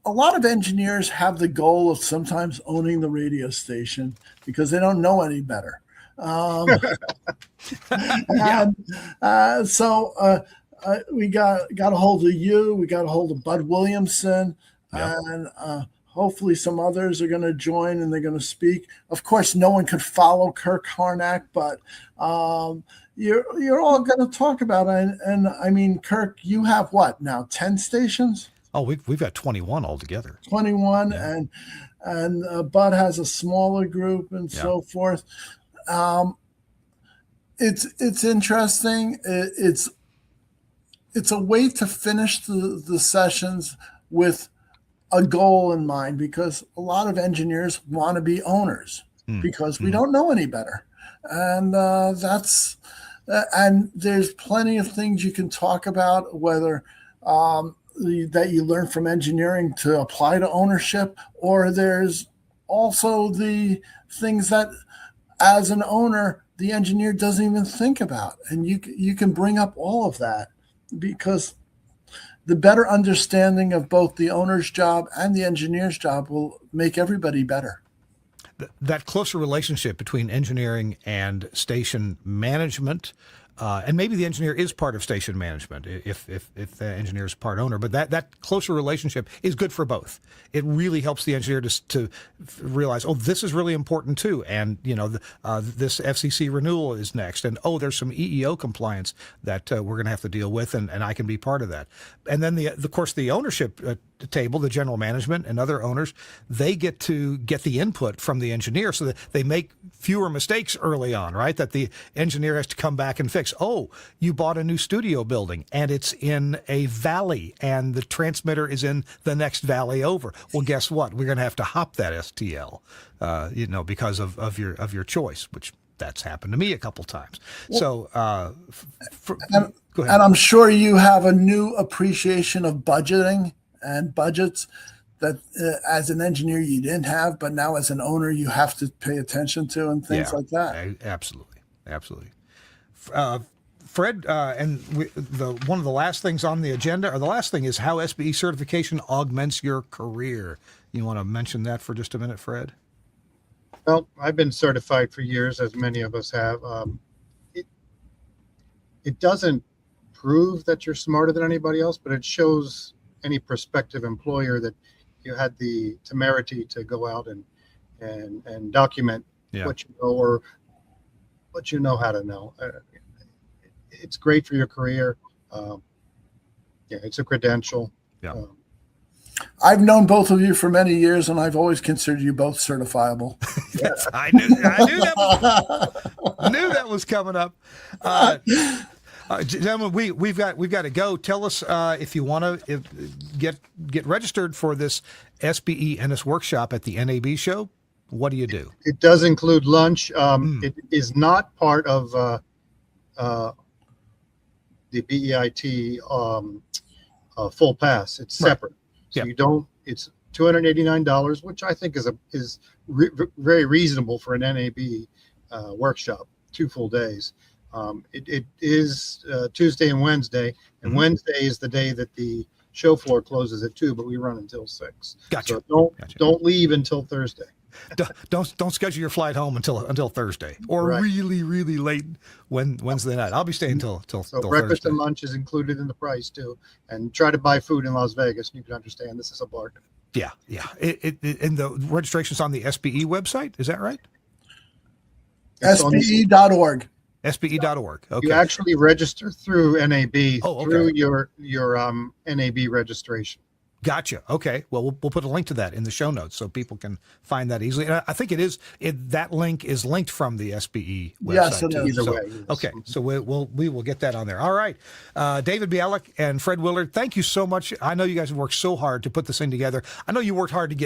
a lot of engineers have the goal of sometimes owning the radio station because they don't know any better. So we got a hold of you. We got a hold of Bud Williamson, and hopefully some others are going to join and they're going to speak. Of course, no one could follow Kirk Harnack, but you're all going to talk about it. And I mean, Kirk, you have what now? 10 stations? Oh, we've got 21 altogether. 21, Yeah. and Bud has a smaller group and so forth. It's interesting. It's a way to finish the sessions with a goal in mind, because a lot of engineers want to be owners because we don't know any better, and and there's plenty of things you can talk about, whether that you learn from engineering to apply to ownership, or there's also the things that as an owner the engineer doesn't even think about, and you can bring up all of that, because the better understanding of both the owner's job and the engineer's job will make everybody better. That closer relationship between engineering and station management, and maybe the engineer is part of station management if the engineer is part owner, but that closer relationship is good for both. It really helps the engineer to realize, oh, this is really important too, and this FCC renewal is next, and oh, there's some EEO compliance that we're going to have to deal with, and I can be part of that. And then of course the ownership table, the general management and other owners, they get to get the input from the engineer so that they make fewer mistakes early on, right? That the engineer has to come back and fix. Oh, you bought a new studio building and it's in a valley and the transmitter is in the next valley over. Well, guess what? We're going to have to hop that STL, because of your choice, which that's happened to me a couple times. Well, so, go ahead. And I'm sure you have a new appreciation of budgeting and budgets that as an engineer you didn't have, but now as an owner you have to pay attention to, and things like that. Absolutely. Fred, and one of the last things on the agenda, or the last thing, is how SBE certification augments your career. You want to mention that for just a minute, Fred? Well, I've been certified for years, as many of us have. It doesn't prove that you're smarter than anybody else, but it shows any prospective employer that you had the temerity to go out and document what you know, or what you know how to know. It's great for your career. It's a credential. Yeah. I've known both of you for many years, and I've always considered you both certifiable. I knew that was coming up. Gentlemen, we've got to go. Tell us if you want to get registered for this SBE NS workshop at the NAB show. What do you do? It does include lunch. It is not part of the BEIT full pass. It's separate. So you don't. It's $289, which I think is very reasonable for an NAB workshop, 2 full days. It is Tuesday and Wednesday, and Wednesday is the day that the show floor closes at 2, but we run until 6. Gotcha. So don't leave until Thursday. Don't schedule your flight home until Thursday, or really late Wednesday night. I'll be staying until breakfast Thursday. and lunch is included in the price too, and try to buy food in Las Vegas, and you can understand this is a bargain. Yeah. And the registration's on the SBE website. Is that right? SBE.org. SBE.org. Okay. You actually register through NAB through your NAB registration. Gotcha. Okay. Well, we'll put a link to that in the show notes so people can find that easily. And I think that link is linked from the SBE website. Yes, it too. is. Either way. Okay. So we will get that on there. All right. David Bialik and Fred Willard, thank you so much. I know you guys have worked so hard to put this thing together. I know you worked hard to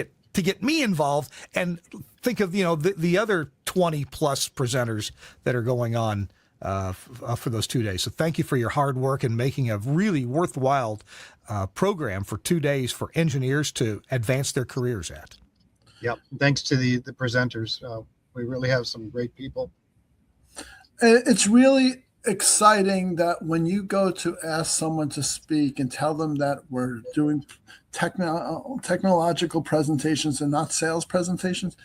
get me involved, and think of the other 20 plus presenters that are going on for those 2 days. So thank you for your hard work and making a really worthwhile program for 2 days for engineers to advance their careers at. Yep. Thanks to the presenters. We really have some great people. It's really exciting that when you go to ask someone to speak and tell them that we're doing technological presentations and not sales presentations,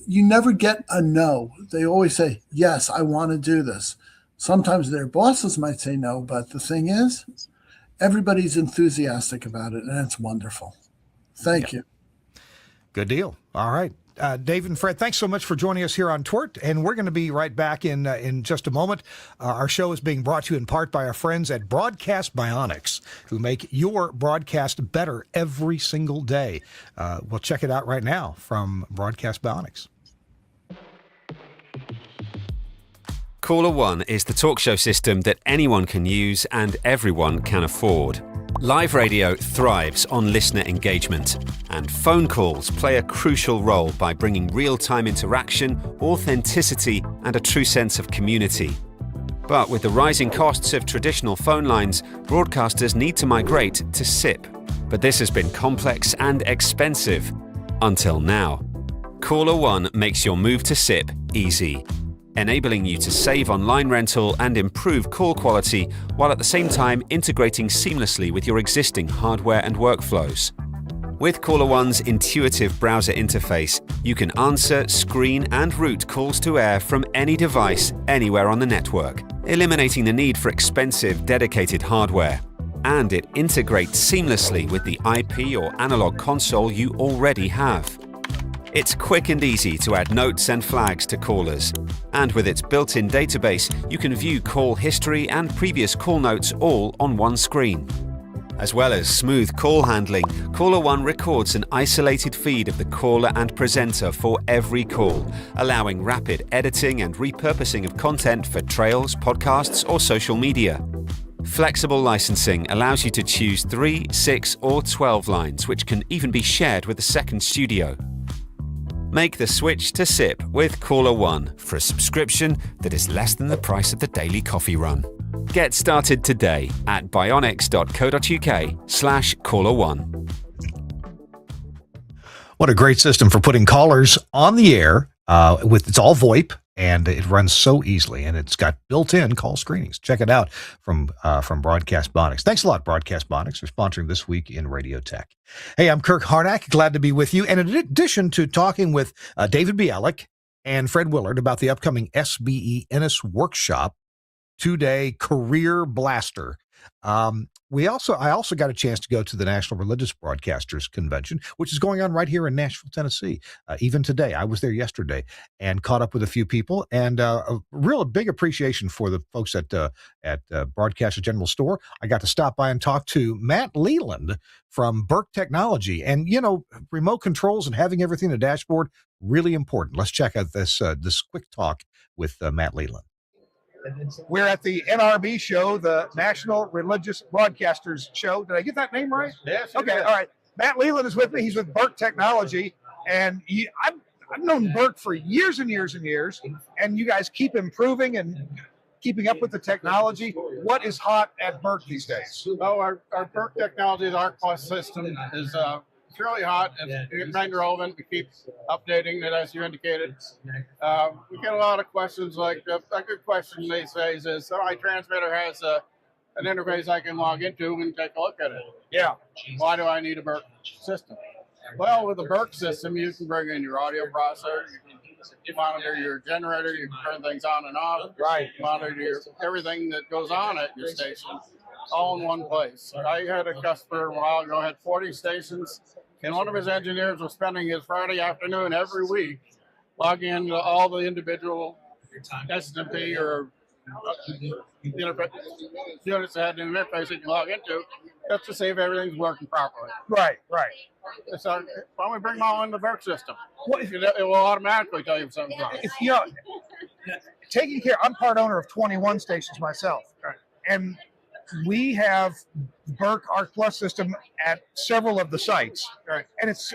you never get a no. They always say, yes, I want to do this. Sometimes their bosses might say no, but the thing is, everybody's enthusiastic about it, and it's wonderful. Thank you. Good deal. All right. Dave and Fred, thanks so much for joining us here on TWiRT, and we're going to be right back in just a moment. Our show is being brought to you in part by our friends at Broadcast Bionics, who make your broadcast better every single day. We'll check it out right now from Broadcast Bionics. Caller One is the talk show system that anyone can use and everyone can afford. Live radio thrives on listener engagement, and phone calls play a crucial role by bringing real-time interaction, authenticity, and a true sense of community. But with the rising costs of traditional phone lines, broadcasters need to migrate to SIP. But this has been complex and expensive until now. Caller One makes your move to SIP easy, enabling you to save on line rental and improve call quality, while at the same time integrating seamlessly with your existing hardware and workflows. With Caller One's intuitive browser interface, you can answer, screen, and route calls to air from any device anywhere on the network, eliminating the need for expensive, dedicated hardware. And it integrates seamlessly with the IP or analog console you already have. It's quick and easy to add notes and flags to callers. And with its built-in database, you can view call history and previous call notes all on one screen. As well as smooth call handling, Caller One records an isolated feed of the caller and presenter for every call, allowing rapid editing and repurposing of content for trails, podcasts, or social media. Flexible licensing allows you to choose 3, 6, or 12 lines, which can even be shared with a second studio. Make the switch to SIP with Caller One for a subscription that is less than the price of the daily coffee run. Get started today at bionics.co.uk/Caller One. What a great system for putting callers on the air. It's all VoIP, and it runs so easily, and it's got built-in call screenings. Check it out from Broadcast Bionics. Thanks a lot, Broadcast Bionics, for sponsoring This Week in Radio Tech. Hey, I'm Kirk Harnack. Glad to be with you. And in addition to talking with David Bialik and Fred Willard about the upcoming SBE Ennis Workshop, 2-day career blaster, I also got a chance to go to the National Religious Broadcasters Convention, which is going on right here in Nashville, Tennessee. Even today, I was there yesterday and caught up with a few people, and a real big appreciation for the folks at Broadcaster General Store. I got to stop by and talk to Matt Leland from Burke Technology, and remote controls and having everything in a dashboard, really important. Let's check out this quick talk with Matt Leland. We're at the NRB show, the National Religious Broadcasters Show. Did I get that name right? Yes. Okay, all right. Matt Leland is with me. He's with Burke Technology, and I've known Burke for years and years and years, and you guys keep improving and keeping up with the technology. What is hot at Burke these days? Oh, our Burke Technology, the ARC Plus system is it's really hot. It's kind of relevant. We keep updating it, as you indicated. We get a lot of questions like a good question they say is, my transmitter has an interface I can log into and take a look at it. Yeah. Why do I need a Burke system? Well, with the Burke system, you can bring in your audio processor, you can monitor your generator, you can turn things on and off, Right. monitor everything that goes on at your station, all in one place. I had a customer a while ago, had 40 stations, and one of his engineers was spending his Friday afternoon every week logging into all the individual SMP or units that had an interface you can log into just to see if everything's working properly. Right. So why don't we bring them all in the Burke system? Well, It will automatically tell you if something's wrong. Taking care, I'm part owner of 21 stations myself. Right. And we have Burke ARC Plus system at several of the sites. Right. And it's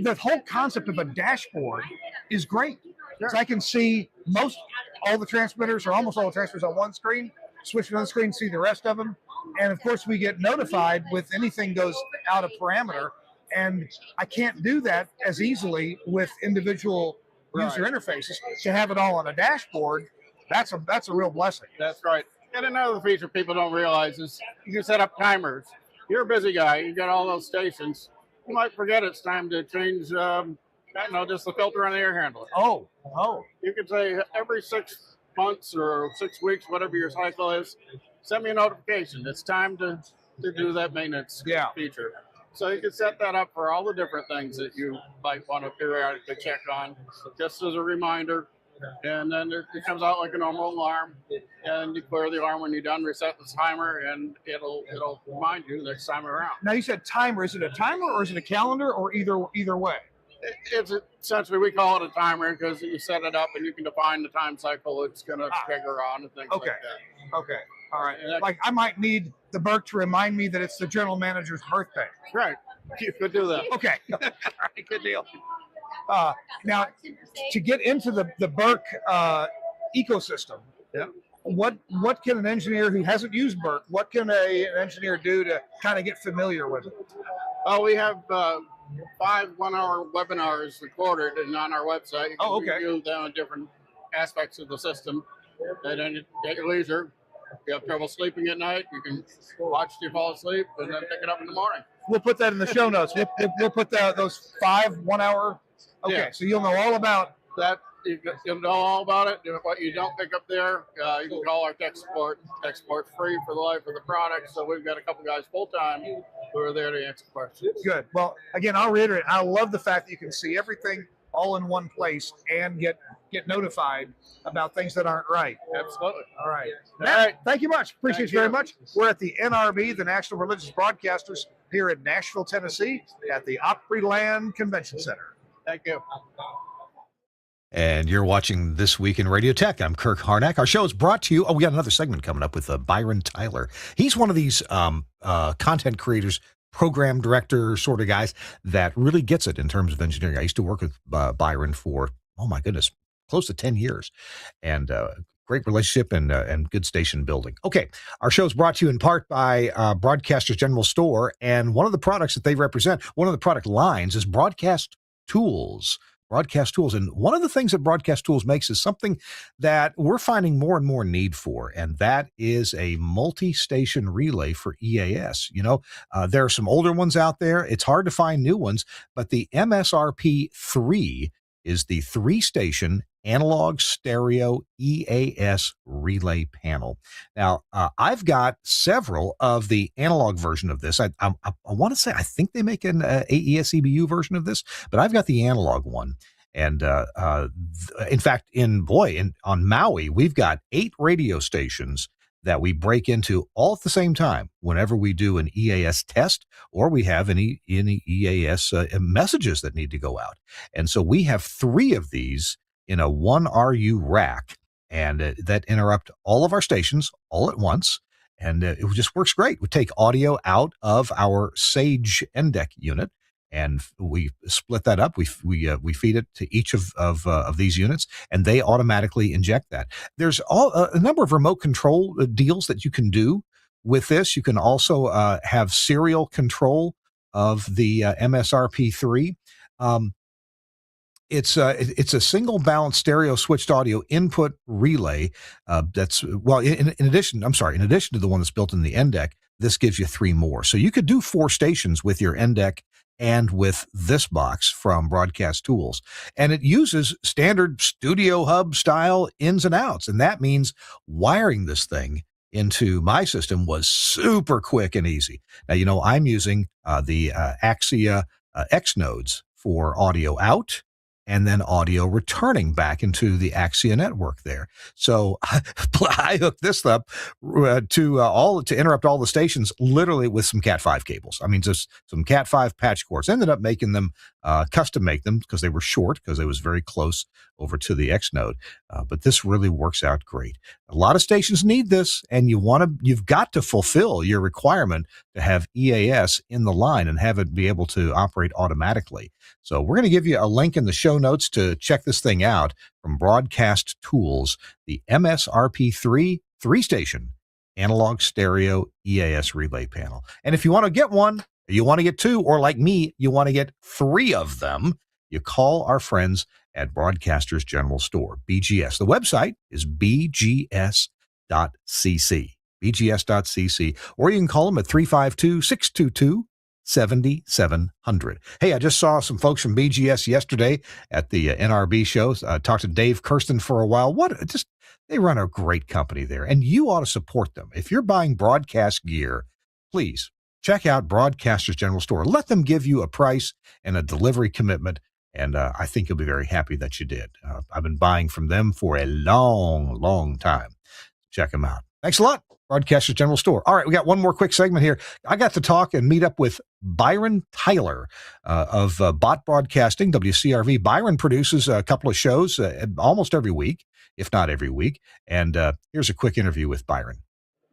the whole concept of a dashboard is great. Sure. So I can see all the transmitters or almost all the transmitters on one screen, switch to another screen, see the rest of them. And of course we get notified with anything goes out of parameter. And I can't do that as easily with individual user interfaces. To have it all on a dashboard, that's a real blessing. That's right. And another feature people don't realize is you can set up timers. You're a busy guy. You got all those stations. You might forget it's time to change, just the filter on the air handler. Oh. You could say every 6 months or 6 weeks, whatever your cycle is, send me a notification. It's time to do that maintenance feature. So you can set that up for all the different things that you might want to periodically check on, just as a reminder. And then it comes out like a normal alarm, and you clear the alarm when you're done, reset the timer, and it'll remind you next time around. Now you said timer. Is it a timer or is it a calendar or either way? It's essentially, we call it a timer because you set it up and you can define the time cycle it's going to trigger on and things like that. Okay. All right. And that- Like I might need the Burke to remind me that it's the general manager's birthday. Right. You could do that. Okay. All right, good deal. Now, to get into the Burke ecosystem, Yeah. what can an engineer who hasn't used Burke, what can an engineer do to kind of get familiar with it? We have 5 1-hour webinars recorded and on our website. You can okay. review them on different aspects of the system. And then at your leisure, if you have trouble sleeping at night, you can watch till you fall asleep and then pick it up in the morning. We'll put that in the show notes. We'll put those 5 1-hour. Okay, Yeah. so you'll know all about That you'll know all about it. What you don't pick up there, you can call our tech support. Tech support's free for the life of the product. So we've got a couple guys full time who are there to answer questions. good. Well, again, I'll reiterate. I love the fact that you can see everything all in one place and get notified about things that aren't right. Absolutely. All right. All Matt, right. thank you much. Appreciate Thank you very you. much. We're at the NRB, the National Religious Broadcasters, here in Nashville, Tennessee, at the Opryland Convention Center. Thank you. And you're watching This Week in Radio Tech. I'm Kirk Harnack. Our show is brought to you. We got another segment coming up with Byron Tyler. He's one of these content creators, program director sort of guys that really gets it in terms of engineering. I used to work with Byron for, oh my goodness, close to 10 years. And great relationship and good station building. Okay, our show is brought to you in part by Broadcasters General Store. And one of the products that they represent, one of the product lines is Broadcast Tools. Broadcast Tools. And one of the things that Broadcast Tools makes is something that we're finding more and more need for, and that is a multi-station relay for EAS. You know, there are some older ones out there. It's hard to find new ones, but the MSRP3 is the 3-station analog stereo EAS relay panel. Now, I've got several of the analog version of this. I want to say, I think they make an AES EBU version of this, but I've got the analog one. And in fact, on Maui, we've got 8 radio stations that we break into all at the same time whenever we do an EAS test or we have any EAS messages that need to go out. And so we have 3 of these in a 1RU rack, and that interrupt all of our stations all at once. And it just works great. We take audio out of our Sage NDEC unit, and we split that up. We feed it to each of these units, and they automatically inject that. There's a number of remote control deals that you can do with this. You can also have serial control of the MSRP3. It's a single balanced stereo switched audio input relay. In addition to the one that's built in the NDEC, this gives you 3 more. So you could do 4 stations with your NDEC and with this box from Broadcast Tools. And it uses standard Studio Hub style ins and outs. And that means wiring this thing into my system was super quick and easy. Now, you know, I'm using the Axia X nodes for audio out and then audio returning back into the Axia network there. So I hooked this up to interrupt all the stations literally with some Cat5 cables. I mean, just some Cat5 patch cords. Ended up making them custom make them because they were short, because it was very close over to the X node. But this really works out great. A lot of stations need this, and you've got to fulfill your requirement to have EAS in the line and have it be able to operate automatically. So we're going to give you a link in the show notes to check this thing out from Broadcast Tools, the MSRP3 3-station analog stereo EAS relay panel. And if you want to get one, you want to get 2, or like me, you want to get 3 of them, you call our friends at Broadcasters General Store, BGS. The website is bgs.cc, bgs.cc, or you can call them at 352-622-7700. Hey, I just saw some folks from BGS yesterday at the NRB show. Talked to Dave Kirsten for a while. They run a great company there, and you ought to support them. If you're buying broadcast gear, please check out Broadcasters General Store. Let them give you a price and a delivery commitment, and I think you'll be very happy that you did. I've been buying from them for a long, long time. Check them out. Thanks a lot, Broadcasters General Store. All right, we got one more quick segment here. I got to talk and meet up with Byron Tyler of Bot Broadcasting, WCRV. Byron produces a couple of shows almost every week, if not every week. And here's a quick interview with Byron.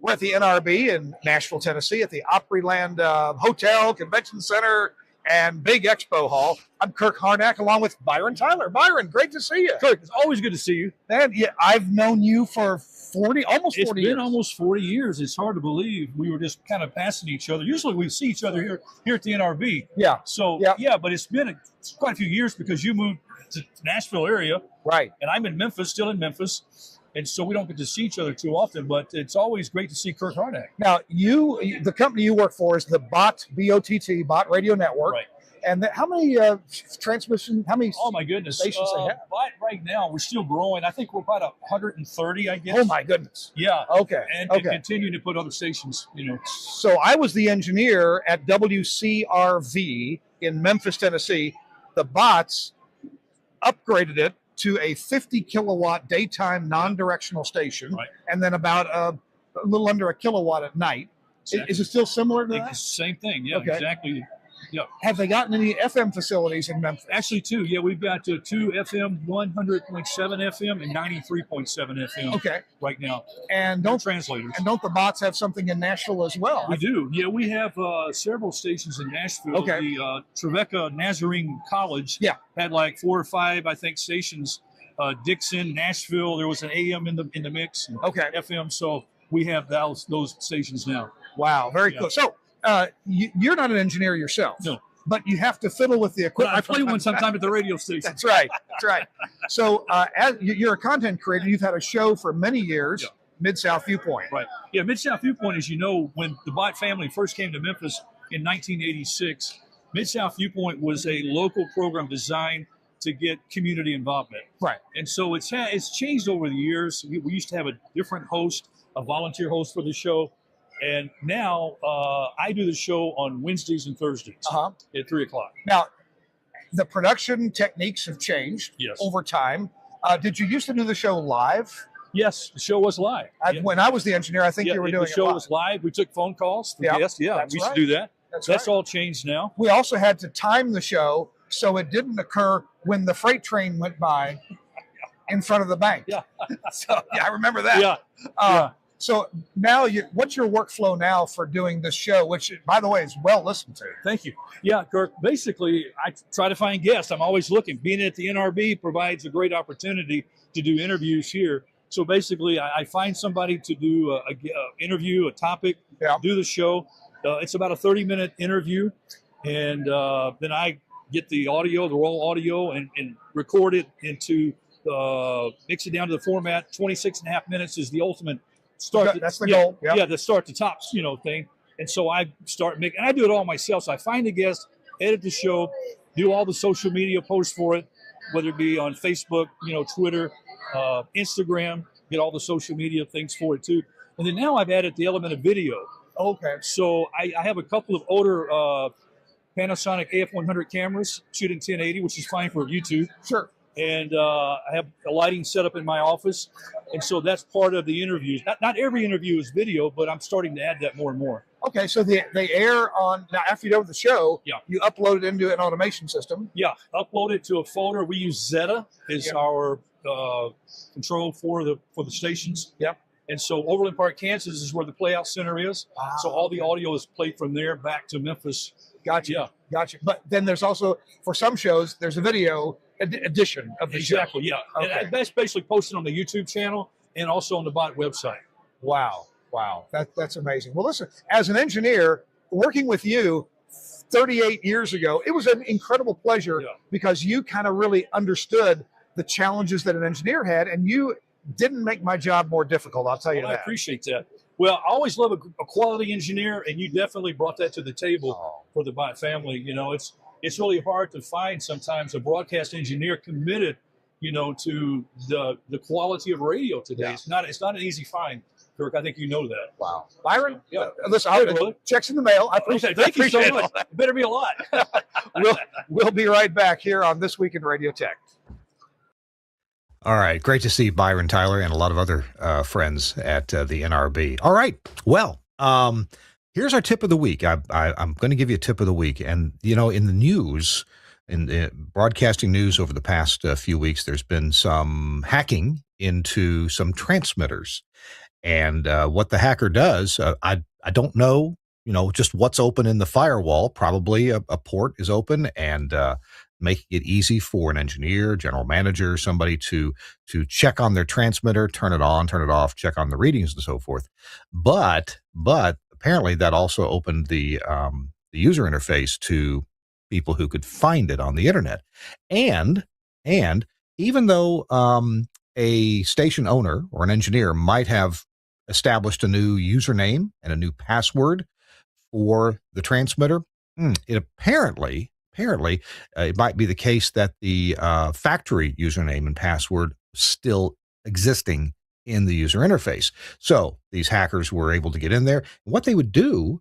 We're at the NRB in Nashville, Tennessee, at the Opryland Hotel, Convention Center, and Big Expo Hall. I'm Kirk Harnack, along with Byron Tyler. Byron, great to see you. Kirk, it's always good to see you. Man, yeah, I've known you for almost 40 It's years. been almost 40 years. It's hard to believe. We were just kind of passing each other. Usually we see each other here at the NRB. Yeah. So, Yeah. yeah, but it's been quite a few years because you moved to Nashville area. Right. And I'm in Memphis, still in Memphis. And so we don't get to see each other too often, but it's always great to see Kirk Harnack. Now, the company you work for is the BOT, B-O-T-T, BOT Radio Network. Right. And how many how many Oh, my goodness. stations they have? Right now, we're still growing. I think we're about 130, I guess. Oh, my goodness. Yeah. Okay. And okay. continue to put other stations, So I was the engineer at WCRV in Memphis, Tennessee. The bots upgraded it to a 50 kilowatt daytime non-directional station, Right. and then about a little under a kilowatt at night. Exactly. Is it still similar to It's that? the same thing. Yeah, Okay. exactly. Yeah. Have they gotten any FM facilities in Memphis? Actually, two. Yeah, we've got two FM, 100.7 FM and 93.7 FM Okay. right now. And No don't translators. the bots have something in Nashville as well? We do. Yeah, we have several stations in Nashville. Okay. The Trevecca Nazarene College Yeah. had like 4 or 5, I think, stations. Dixon, Nashville, there was an AM in the mix. And Okay. FM, so we have those stations now. Wow. Very Yeah. cool. So you're not an engineer yourself. No. But you have to fiddle with the But equipment. I play from time one to time. sometime at the radio station. That's right. That's right. So as you're a content creator, you've had a show for many years, Yeah. Mid-South Viewpoint. Right. Yeah, Mid-South Viewpoint, as you know, when the Bott family first came to Memphis in 1986, Mid-South Viewpoint was a local program designed to get community involvement. Right. And so it's changed over the years. We used to have a different host, a volunteer host for the show. And now I do the show on Wednesdays and Thursdays Uh-huh. at 3 o'clock. Now, the production techniques have changed Yes. over time. Did you used to do the show live? Yes, the show was live. Yeah. When I was the engineer, I think Yeah, you were doing the show it live. was live. We took phone calls for Yeah, guests. Yeah, that's we used right. to do that. That's That's right. all changed now. We also had to time the show so it didn't occur when the freight train went by in front of the bank. Yeah. So yeah, I remember that. Yeah. Uh, So now, what's your workflow now for doing this show, which, by the way, is well listened to? Thank you. Yeah, Kirk, basically, I try to find guests. I'm always looking. Being at the NRB provides a great opportunity to do interviews here. So basically, I find somebody to do a interview, a topic, Yeah. do the show. It's about a 30-minute interview. And then I get the audio, the raw audio, and record it into, mix it down to the format. 26 and a half minutes is the ultimate start. That's the goal. Yeah. Yeah, the start to top, thing. And so I start making, and I do it all myself. So I find a guest, edit the show, do all the social media posts for it, whether it be on Facebook, Twitter, Instagram, get all the social media things for it too. And then now I've added the element of video. Okay. So I have a couple of older Panasonic AF100 cameras shooting 1080, which is fine for YouTube. Sure. And I have a lighting set up in my office. And so that's part of the interviews. Not every interview is video, but I'm starting to add that more and more. Okay, so they air on, now after you're done with the show, Yeah. you upload it into an automation system. Yeah, upload it to a folder. We use Zeta as Yep. our control for the stations. Yep. And so Overland Park, Kansas is where the playout center is. So all the audio is played from there back to Memphis. Gotcha. Yeah. Gotcha. But then there's also, for some shows, there's a video edition of the Exactly, show. yeah. Okay. And that's basically posted on the YouTube channel and also on the Bot website. Wow. Wow. That's amazing. Well, listen, as an engineer, working with you 38 years ago, it was an incredible pleasure Yeah. because you kind of really understood the challenges that an engineer had, and you didn't make my job more difficult. I'll tell you Well, I that. appreciate that. Well, I always love a quality engineer, and you definitely brought that to the table Oh. for the Bot family. It's really hard to find sometimes a broadcast engineer committed, to the quality of radio today. Yeah. It's not an easy find Kirk. I think you know that. Wow. Byron, Yeah. listen, Hey, brother. checks in the mail. I appreciate Thank you so appreciate much. It better be a lot. We'll be right back here on This Week in Radio Tech. All right. Great to see Byron Tyler and a lot of other friends at the NRB. All right. Well, here's our tip of the week. I'm going to give you a tip of the week. And, you know, in the news, in the broadcasting news over the past few weeks, there's been some hacking into some transmitters. And what the hacker does, I don't know, you know, just what's open in the firewall. Probably a port is open, and making it easy for an engineer, general manager, somebody to check on their transmitter, turn it on, turn it off, check on the readings and so forth. But apparently that also opened the user interface to people who could find it on the internet. And even though a station owner or an engineer might have established a new username and a new password for the transmitter, it apparently it might be the case that the factory username and password still existing in the user interface. So these hackers were able to get in there. What they would do,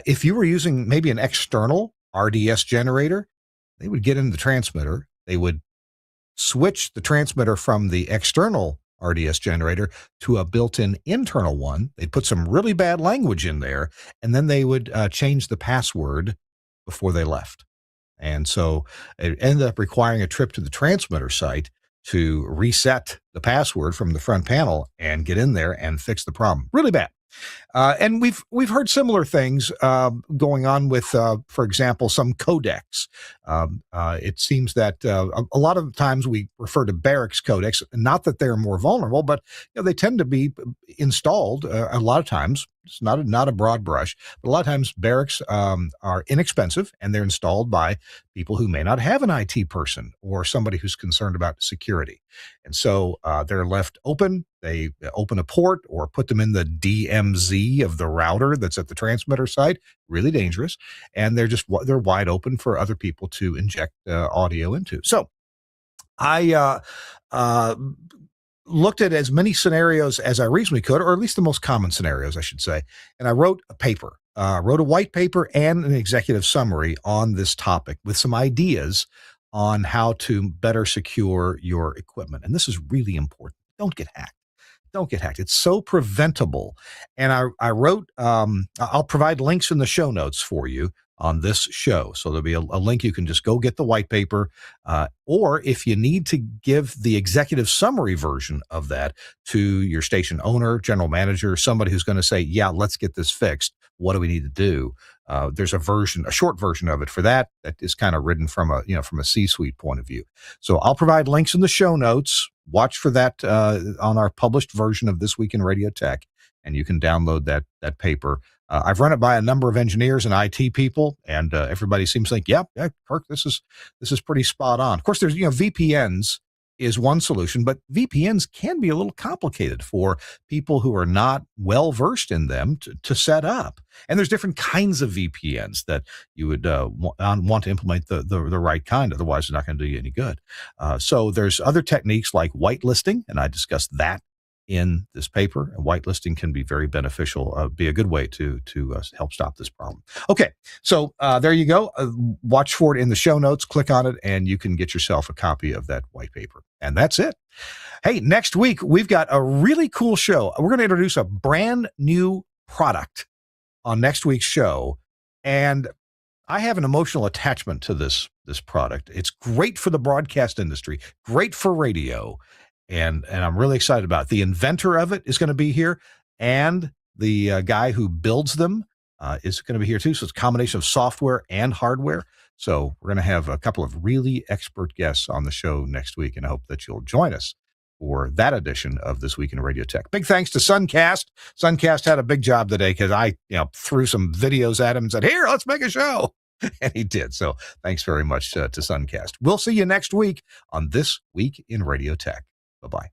if you were using maybe an external RDS generator, they would get into the transmitter. They would switch the transmitter from the external RDS generator to a built-in internal one. They'd put some really bad language in there, and then they would change the password before they left. And so it ended up requiring a trip to the transmitter site to reset the password from the front panel and get in there and fix the problem. Really bad. And we've heard similar things going on with, for example, some codecs. It seems that a lot of times we refer to barracks codecs, not that they're more vulnerable, but they tend to be installed a lot of times. It's not a broad brush, but a lot of times barracks are inexpensive, and they're installed by people who may not have an IT person or somebody who's concerned about security. And so they're left open. They open a port or put them in the DMZ of the router that's at the transmitter site. Really dangerous. And they're wide open for other people to inject audio into. So I looked at as many scenarios as I reasonably could, or at least the most common scenarios, I should say. And I wrote a paper, wrote a white paper and an executive summary on this topic with some ideas on how to better secure your equipment. And this is really important. Don't get hacked. Don't get hacked. It's so preventable. And I wrote, I'll provide links in the show notes for you on this show. So there'll be a link. You can just go get the white paper. Or if you need to give the executive summary version of that to your station owner, general manager, somebody who's going to say, yeah, let's get this fixed. What do we need to do? There's a short version of it for that is kind of written from a C-suite point of view. So I'll provide links in the show notes. Watch for that on our published version of This Week in Radio Tech, and you can download that paper. I've run it by a number of engineers and IT people, and everybody seems to think, yeah, Kirk, this is pretty spot on. Of course, there's VPNs is one solution, but VPNs can be a little complicated for people who are not well versed in them to set up. And there's different kinds of VPNs that you would want to implement the right kind. Otherwise, they're not going to do you any good. So there's other techniques like whitelisting, and I discussed that in this paper. And whitelisting can be very beneficial, be a good way to help stop this problem. Okay, so there you go. Watch for it in the show notes. Click on it, and you can get yourself a copy of that white paper. And that's it. Hey, next week, we've got a really cool show. We're going to introduce a brand new product on next week's show. And I have an emotional attachment to this product. It's great for the broadcast industry, great for radio. And I'm really excited about it. The inventor of it is going to be here, and the guy who builds them is going to be here too. So it's a combination of software and hardware. So we're going to have a couple of really expert guests on the show next week, and I hope that you'll join us for that edition of This Week in Radio Tech. Big thanks to Suncast. Suncast had a big job today because I threw some videos at him and said, here, let's make a show. And he did. So thanks very much to Suncast. We'll see you next week on This Week in Radio Tech. Bye-bye.